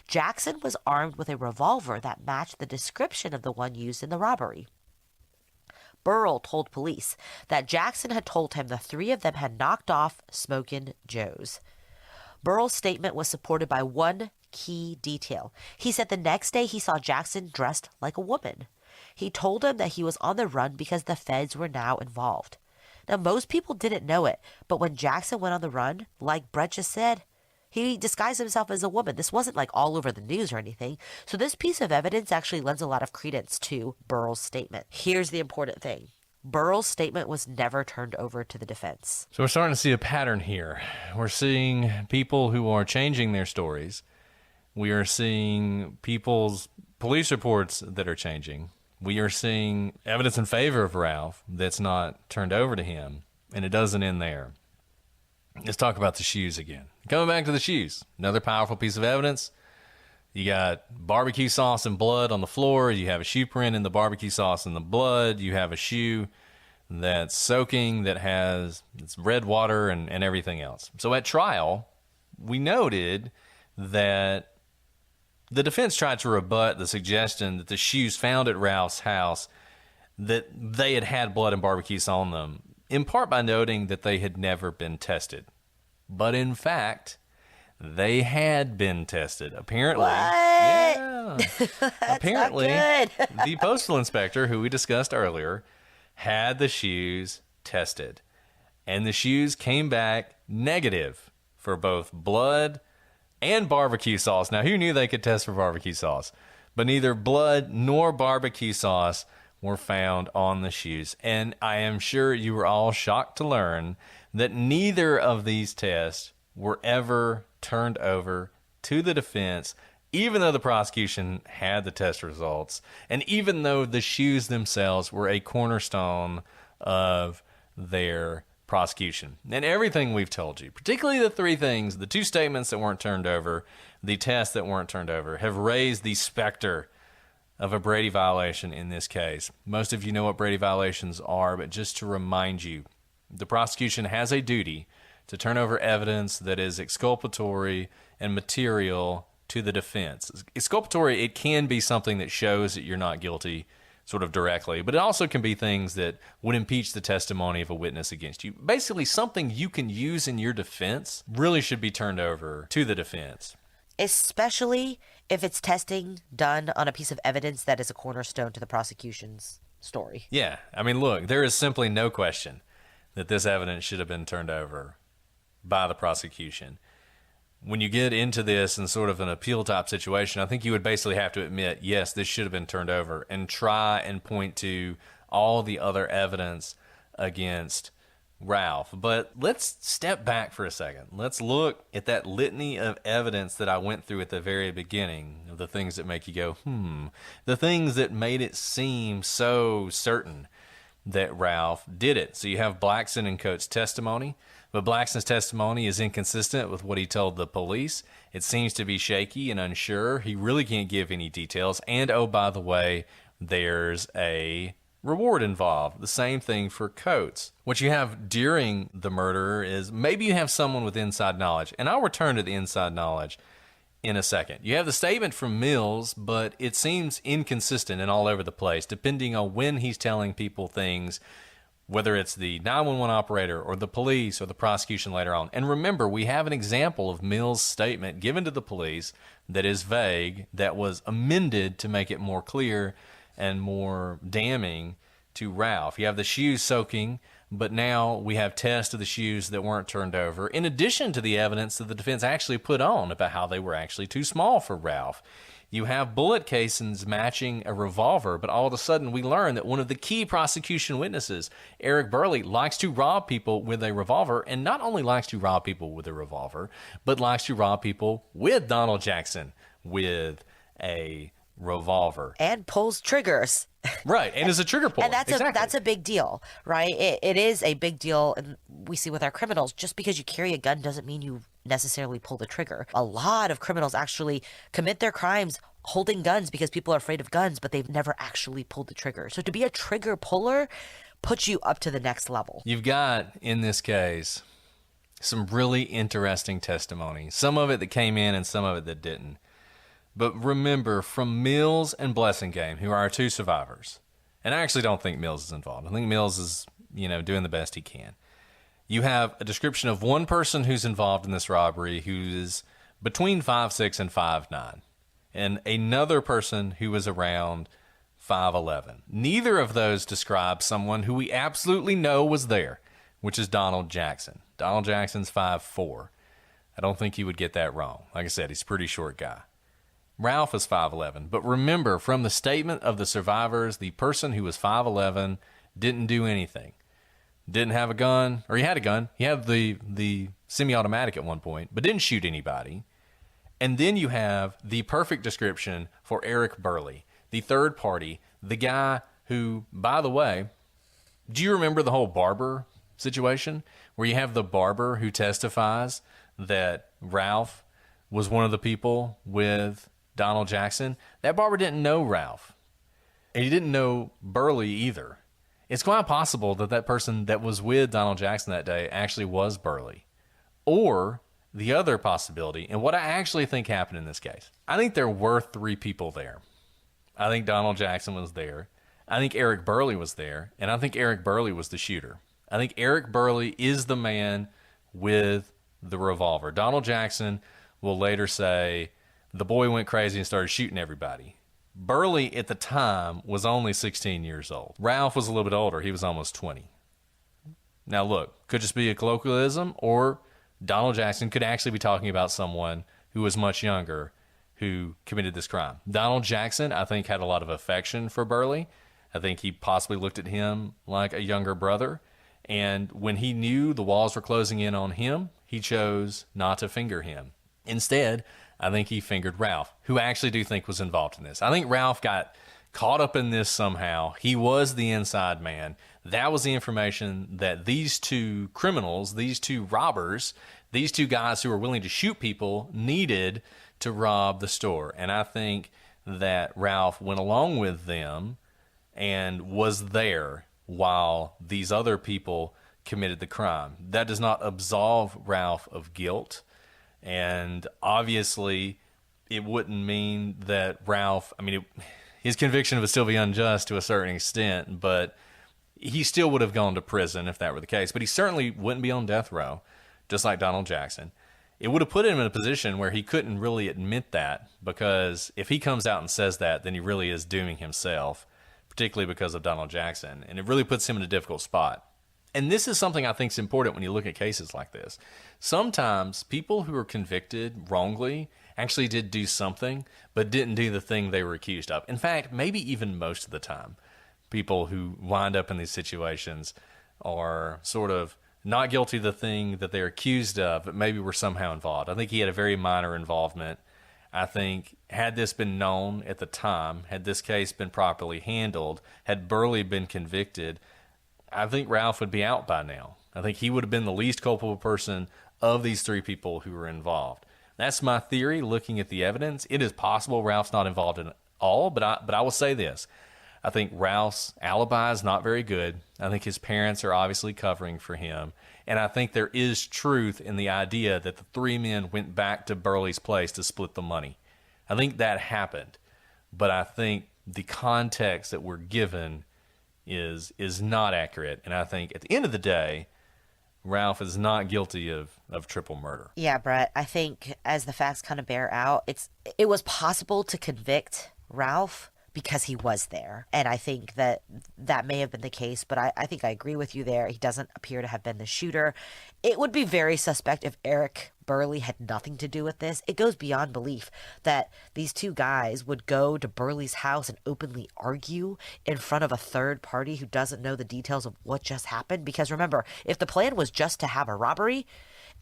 C: Jackson was armed with a revolver that matched the description of the one used in the robbery. Burl told police that Jackson had told him the three of them had knocked off Smokin' Joe's. Burl's statement was supported by one key detail. He said the next day he saw Jackson dressed like a woman. He told him that he was on the run because the feds were now involved. Now, most people didn't know it, but when Jackson went on the run, like Brett just said, he disguised himself as a woman. This wasn't like all over the news or anything. So this piece of evidence actually lends a lot of credence to Burl's statement. Here's the important thing. Burl's statement was never turned over to the defense.
B: So we're starting to see a pattern here. We're seeing people who are changing their stories. We are seeing people's police reports that are changing. We are seeing evidence in favor of Ralph that's not turned over to him, and it doesn't end there. Let's talk about the shoes again. Coming back to the shoes, another powerful piece of evidence. You got barbecue sauce and blood on the floor. You have a shoe print in the barbecue sauce and the blood. You have a shoe that's soaking, that has it's red water and everything else. So at trial, we noted that the defense tried to rebut the suggestion that the shoes found at Ralph's house, that they had blood and barbecue sauce on them, in part by noting that they had never been tested. But in fact, they had been tested. Apparently,
C: what?
B: Yeah.
C: That's
B: apparently,
C: not good.
B: the postal inspector, who we discussed earlier, had the shoes tested. And the shoes came back negative for both blood and barbecue sauce. Now, who knew they could test for barbecue sauce? But neither blood nor barbecue sauce were found on the shoes. And I am sure you were all shocked to learn that neither of these tests were ever turned over to the defense, even though the prosecution had the test results, and even though the shoes themselves were a cornerstone of their prosecution. And everything we've told you, particularly the three things, the two statements that weren't turned over, the tests that weren't turned over, have raised the specter of a Brady violation in this case. Most of you know what Brady violations are, but just to remind you, the prosecution has a duty to turn over evidence that is exculpatory and material to the defense. Exculpatory, it can be something that shows that you're not guilty sort of directly, but it also can be things that would impeach the testimony of a witness against you. Basically, something you can use in your defense really should be turned over to the defense.
C: Especially if it's testing done on a piece of evidence that is a cornerstone to the prosecution's story.
B: Yeah, I mean, look, there is simply no question that this evidence should have been turned over by the prosecution. When you get into this in sort of an appeal type situation, I think you would basically have to admit, yes, this should have been turned over, and try and point to all the other evidence against Ralph. But let's step back for a second. Let's look at that litany of evidence that I went through at the very beginning, of the things that make you go, the things that made it seem so certain that Ralph did it. So you have Blackson and Coates' testimony, but Blackson's testimony is inconsistent with what he told the police. It seems to be shaky and unsure. He really can't give any details. And, oh, by the way, there's a reward involved. The same thing for Coates. What you have during the murder is maybe you have someone with inside knowledge. And I'll return to the inside knowledge in a second. You have the statement from Mills, but it seems inconsistent and all over the place, depending on when he's telling people things, whether it's the 911 operator or the police or the prosecution later on. And remember, we have an example of Mills' statement given to the police that is vague, that was amended to make it more clear and more damning to Ralph. You have the shoes soaking, but now we have tests of the shoes that weren't turned over, in addition to the evidence that the defense actually put on about how they were actually too small for Ralph. You have bullet casings matching a revolver, but all of a sudden we learn that one of the key prosecution witnesses, Eric Burley, likes to rob people with a revolver, and not only likes to rob people with a revolver, but likes to rob people with Donald Jackson with a revolver.
C: And pulls triggers.
B: Right, and is a trigger puller.
C: And that's a big deal, right? It is a big deal, and we see with our criminals, just because you carry a gun doesn't mean you necessarily pull the trigger. A lot of criminals actually commit their crimes holding guns because people are afraid of guns, but they've never actually pulled the trigger. So to be a trigger puller puts you up to the next level.
B: You've got, in this case, some really interesting testimony. Some of it that came in and some of it that didn't. But remember, from Mills and Blessingame, who are our two survivors, and I actually don't think Mills is involved. I think Mills is, doing the best he can. You have a description of one person who's involved in this robbery who is between 5'6" and 5'9", and another person who was around 5'11". Neither of those describe someone who we absolutely know was there, which is Donald Jackson. Donald Jackson's 5'4". I don't think you would get that wrong. Like I said, he's a pretty short guy. Ralph is 5'11", but remember, from the statement of the survivors, the person who was 5'11" didn't do anything. Didn't have a gun, or he had a gun. He had the semi-automatic at one point, but didn't shoot anybody. And then you have the perfect description for Eric Burley, the third party, the guy who, by the way, do you remember the whole barber situation where you have the barber who testifies that Ralph was one of the people with Donald Jackson? That barber didn't know Ralph, and he didn't know Burley either. It's quite possible that that person that was with Donald Jackson that day actually was Burley. Or the other possibility, and what I actually think happened in this case, I think there were three people there. I think Donald Jackson was there. I think Eric Burley was there, and I think Eric Burley was the shooter. I think Eric Burley is the man with the revolver. Donald Jackson will later say, the boy went crazy and started shooting everybody. Burley at the time was only 16 years old. Ralph was a little bit older. He was almost 20. Now look, could just be a colloquialism, or Donald Jackson could actually be talking about someone who was much younger who committed this crime. Donald Jackson, I think, had a lot of affection for Burley. I think he possibly looked at him like a younger brother. And when he knew the walls were closing in on him, he chose not to finger him. Instead, I think he fingered Ralph, who I actually do think was involved in this. I think Ralph got caught up in this somehow. He was the inside man. That was the information that these two criminals, these two robbers, these two guys who were willing to shoot people needed to rob the store. And I think that Ralph went along with them and was there while these other people committed the crime. That does not absolve Ralph of guilt. And obviously, it wouldn't mean that Ralph, his conviction would still be unjust to a certain extent, but he still would have gone to prison if that were the case. But he certainly wouldn't be on death row, just like Donald Jackson. It would have put him in a position where he couldn't really admit that, because if he comes out and says that, then he really is dooming himself, particularly because of Donald Jackson. And it really puts him in a difficult spot. And this is something I think is important when you look at cases like this. Sometimes people who are convicted wrongly actually did do something, but didn't do the thing they were accused of. In fact, maybe even most of the time, people who wind up in these situations are sort of not guilty of the thing that they're accused of, but maybe were somehow involved. I think he had a very minor involvement. I think had this been known at the time, had this case been properly handled, had Burley been convicted, I think Ralph would be out by now. I think he would have been the least culpable person of these three people who were involved. That's my theory looking at the evidence. It is possible Ralph's not involved in all, but I will say this. I think Ralph's alibi is not very good. I think his parents are obviously covering for him. And I think there is truth in the idea that the three men went back to Burley's place to split the money. I think that happened. But I think the context that we're given is not accurate. And I think at the end of the day, Ralph is not guilty of triple murder.
C: Yeah, Brett, I think as the facts kind of bear out, it was possible to convict Ralph because he was there. And I think that may have been the case, but I think I agree with you there. He doesn't appear to have been the shooter. It would be very suspect if Eric Burley had nothing to do with this. It goes beyond belief that these two guys would go to Burley's house and openly argue in front of a third party who doesn't know the details of what just happened. Because remember, if the plan was just to have a robbery,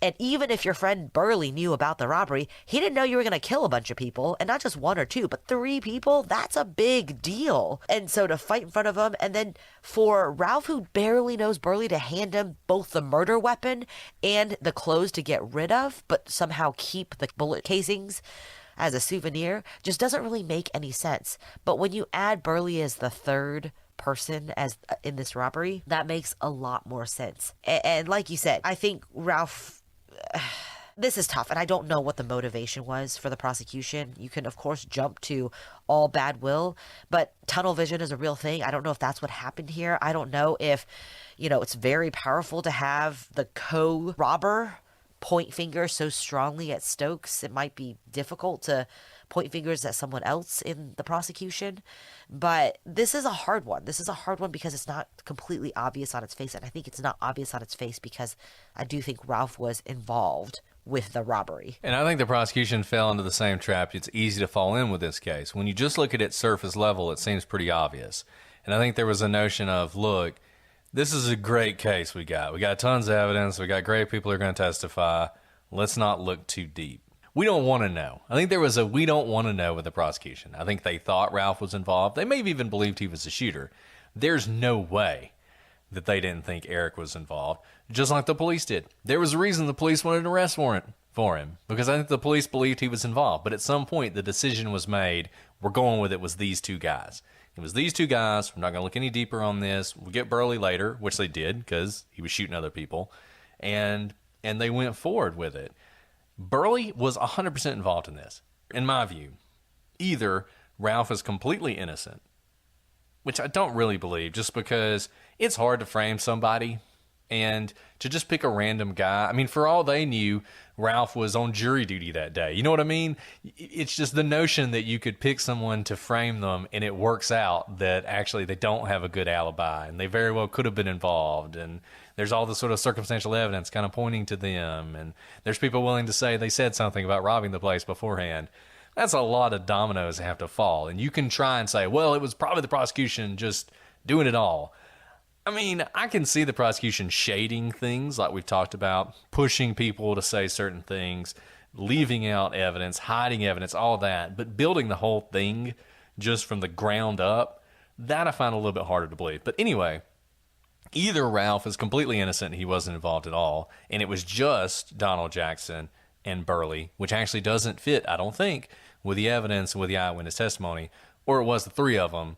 C: and even if your friend Burley knew about the robbery, he didn't know you were going to kill a bunch of people, and not just one or two, but three people. That's a big deal. And so to fight in front of him, and then for Ralph, who barely knows Burley, to hand him both the murder weapon and the clothes to get rid of, but somehow keep the bullet casings as a souvenir, just doesn't really make any sense. But when you add Burley as the third person as in this robbery, that makes a lot more sense. And like you said, I think Ralph... This is tough, and I don't know what the motivation was for the prosecution. You can, of course, jump to all bad will, but tunnel vision is a real thing. I don't know if that's what happened here. I don't know if, it's very powerful to have the co-robber point fingers so strongly at Stokes. It might be difficult to point fingers at someone else in the prosecution, but this is a hard one. This is a hard one because it's not completely obvious on its face, and I think it's not obvious on its face because I do think Ralph was involved with the robbery.
B: And I think the prosecution fell into the same trap it's easy to fall in with this case. When you just look at it surface level, it seems pretty obvious. And I think there was a notion of, look, this is a great case we got. We got tons of evidence. We got great people who are going to testify. Let's not look too deep. We don't want to know. I think there was a we don't want to know with the prosecution. I think they thought Ralph was involved. They may have even believed he was the shooter. There's no way that they didn't think Eric was involved, just like the police did. There was a reason the police wanted an arrest warrant for him, because I think the police believed he was involved. But at some point, the decision was made, we're going with it was these two guys. It was these two guys. We're not going to look any deeper on this. We'll get Burley later, which they did because he was shooting other people. And they went forward with it. Burley was 100% involved in this. In my view, either Ralph is completely innocent, which I don't really believe, just because it's hard to frame somebody and to just pick a random guy. I mean, for all they knew, Ralph was on jury duty that day. You know what I mean? It's just the notion that you could pick someone to frame them and it works out that actually they don't have a good alibi and they very well could have been involved. And there's all this sort of circumstantial evidence kind of pointing to them. And there's people willing to say they said something about robbing the place beforehand. That's a lot of dominoes that have to fall. And you can try and say, well, it was probably the prosecution just doing it all. I mean, I can see the prosecution shading things like we've talked about, pushing people to say certain things, leaving out evidence, hiding evidence, all that. But building the whole thing just from the ground up, that I find a little bit harder to believe. But anyway, either Ralph is completely innocent, he wasn't involved at all, and it was just Donald Jackson and Burley, which actually doesn't fit, I don't think, with the evidence and with the eyewitness testimony, or it was the three of them,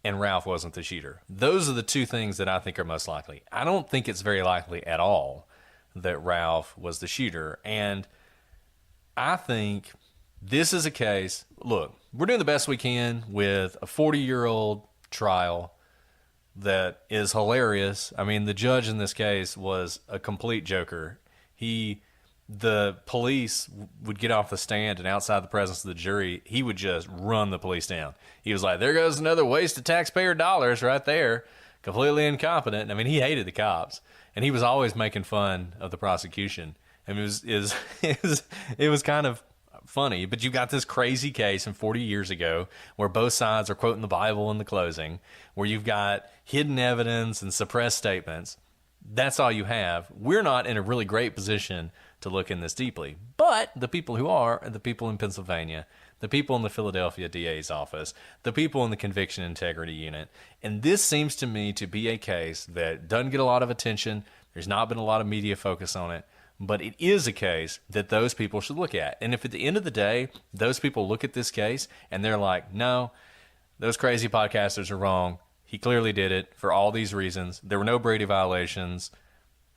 B: and Ralph wasn't the shooter. Those are the two things that I think are most likely. I don't think it's very likely at all that Ralph was the shooter, and I think this is a case, look, we're doing the best we can with a 40-year-old trial that is hilarious. I mean, the judge in this case was a complete joker. The police would get off the stand, and outside the presence of the jury, he would just run the police down. He was like, there goes another waste of taxpayer dollars right there. Completely incompetent. I mean, he hated the cops, and he was always making fun of the prosecution. I mean, it was kind of funny, but you got this crazy case from 40 years ago where both sides are quoting the Bible in the closing, where you've got hidden evidence and suppressed statements. That's all you have. We're not in a really great position to look in this deeply. But the people who are the people in Pennsylvania, the people in the Philadelphia DA's office, the people in the Conviction Integrity Unit. And this seems to me to be a case that doesn't get a lot of attention. There's not been a lot of media focus on it. But it is a case that those people should look at. And if at the end of the day, those people look at this case and they're like, no, those crazy podcasters are wrong. He clearly did it for all these reasons. There were no Brady violations.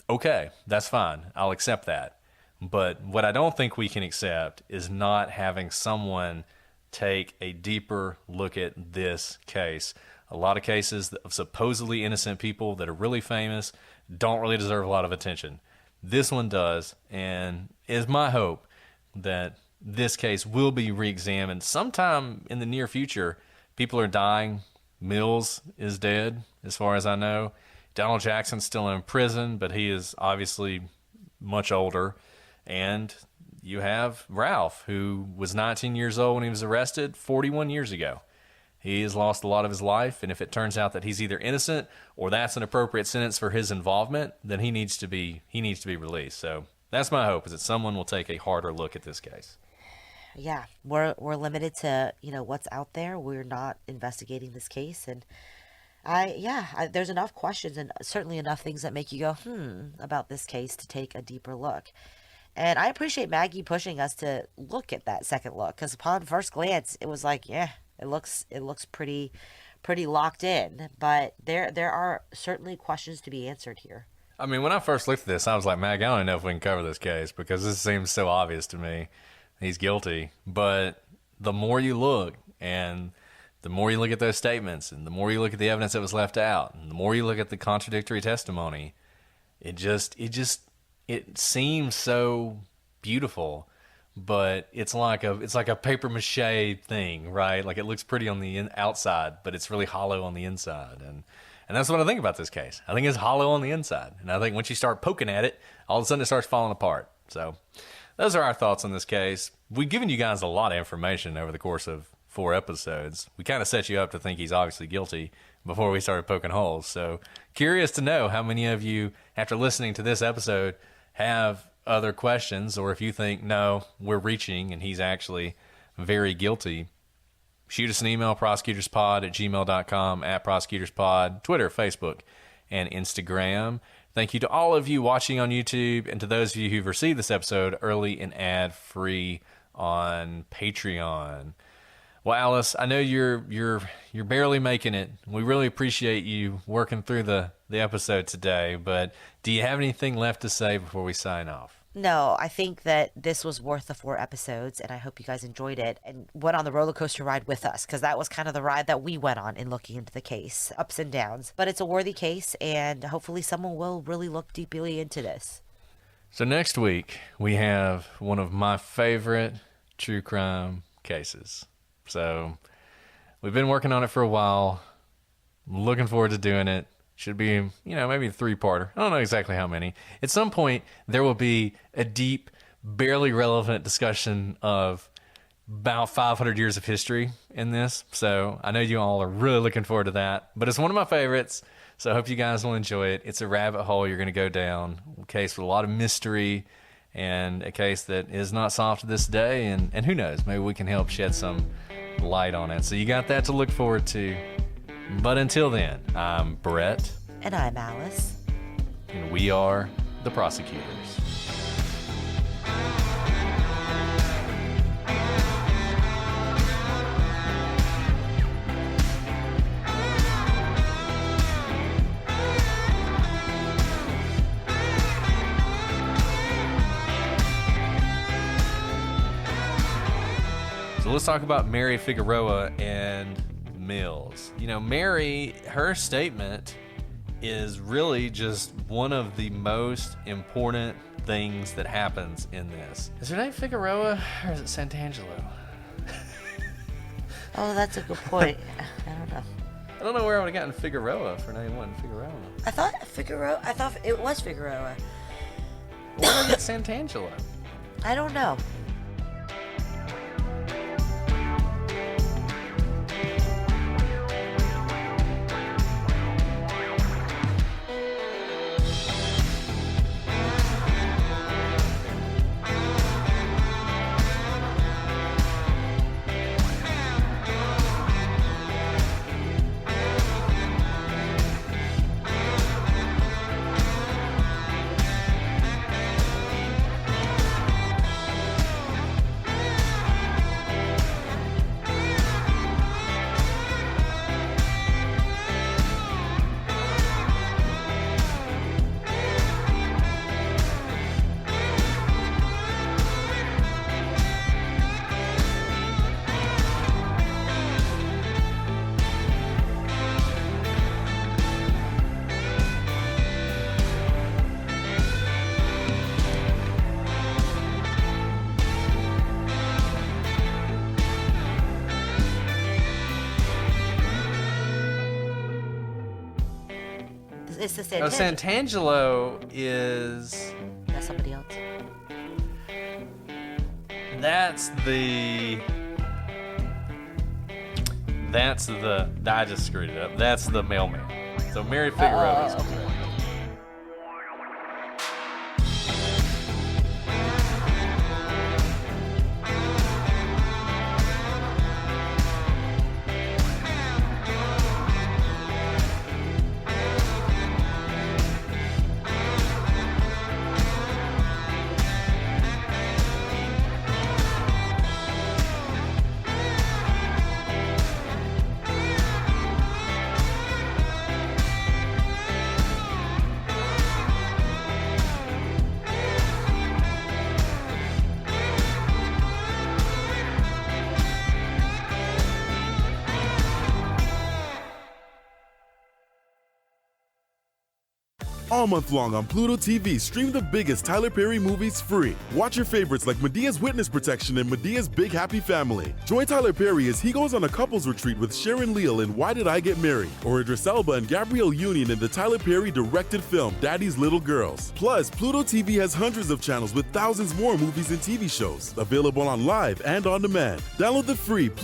B: Okay, that's fine. I'll accept that. But what I don't think we can accept is not having someone take a deeper look at this case. A lot of cases of supposedly innocent people that are really famous don't really deserve a lot of attention. This one does, and it's my hope that this case will be re-examined sometime in the near future. People are dying. Mills is dead, as far as I know. Donald Jackson's still in prison, but he is obviously much older. And you have Ralph, who was 19 years old when he was arrested 41 years ago. He has lost a lot of his life, and if it turns out that he's either innocent or that's an appropriate sentence for his involvement, then he needs to be released. So that's my hope, is that someone will take a harder look at this case.
C: Yeah, we're limited to, what's out there. We're not investigating this case, and there's enough questions and certainly enough things that make you go, about this case to take a deeper look. And I appreciate Maggie pushing us to look at that second look, because upon first glance, it was like, yeah, it looks pretty locked in. But there are certainly questions to be answered here.
B: I mean, when I first looked at this, I was like, Mag, I don't know if we can cover this case, because this seems so obvious to me. He's guilty. But the more you look, and the more you look at those statements, and the more you look at the evidence that was left out, and the more you look at the contradictory testimony, it seems so beautiful, but it's like a paper mache thing, right? Like, it looks pretty on the outside, but it's really hollow on the inside. And that's what I think about this case. I think it's hollow on the inside. And I think once you start poking at it, all of a sudden it starts falling apart. So those are our thoughts on this case. We've given you guys a lot of information over the course of 4 episodes. We kind of set you up to think he's obviously guilty before we started poking holes. So curious to know how many of you, after listening to this episode, have other questions, or if you think, no, we're reaching and he's actually very guilty. Shoot us an email, prosecutorspod@gmail.com, @prosecutorspod, Twitter, Facebook, and Instagram. Thank you to all of you watching on YouTube, and to those of you who've received this episode early and ad-free on Patreon. Well, Alice, I know you're barely making it. We really appreciate you working through the episode today, but do you have anything left to say before we sign off?
C: No, I think that this was worth the 4 episodes, and I hope you guys enjoyed it and went on the roller coaster ride with us, because that was kind of the ride that we went on in looking into the case, ups and downs. But it's a worthy case, and hopefully someone will really look deeply into this.
B: So next week, we have one of my favorite true crime cases. So we've been working on it for a while. Looking forward to doing it. Should be, maybe a 3-parter. I don't know exactly how many. At some point, there will be a deep, barely relevant discussion of about 500 years of history in this. So I know you all are really looking forward to that. But it's one of my favorites, so I hope you guys will enjoy it. It's a rabbit hole you're going to go down. A case with a lot of mystery, and a case that is not solved to this day. And who knows, maybe we can help shed some light on it. So you got that to look forward to. But until then, I'm Brett.
C: And I'm Alice.
B: And we are the prosecutors. So let's talk about Mary Figueroa and Mills. Mary, her statement is really just one of the most important things that happens in this. Is her name Figueroa, or is it Santangelo?
C: Oh, that's a good point. I don't know.
B: I don't know where I would have gotten Figueroa for name 1 Figueroa.
C: I thought it was Figueroa.
B: Where did I get Santangelo?
C: I don't know. it's the
B: Oh,
C: Santangelo.
B: Santangelo is...
C: That's somebody else.
B: I just screwed it up. That's the mailman. So Mary Figueroa is correct.
D: All month long on Pluto TV, stream the biggest Tyler Perry movies free. Watch your favorites like Medea's Witness Protection and Medea's Big Happy Family. Join Tyler Perry as he goes on a couples retreat with Sharon Leal in Why Did I Get Married? Or Idris Elba and Gabrielle Union in the Tyler Perry directed film Daddy's Little Girls. Plus, Pluto TV has hundreds of channels with thousands more movies and TV shows. Available on live and on demand. Download the free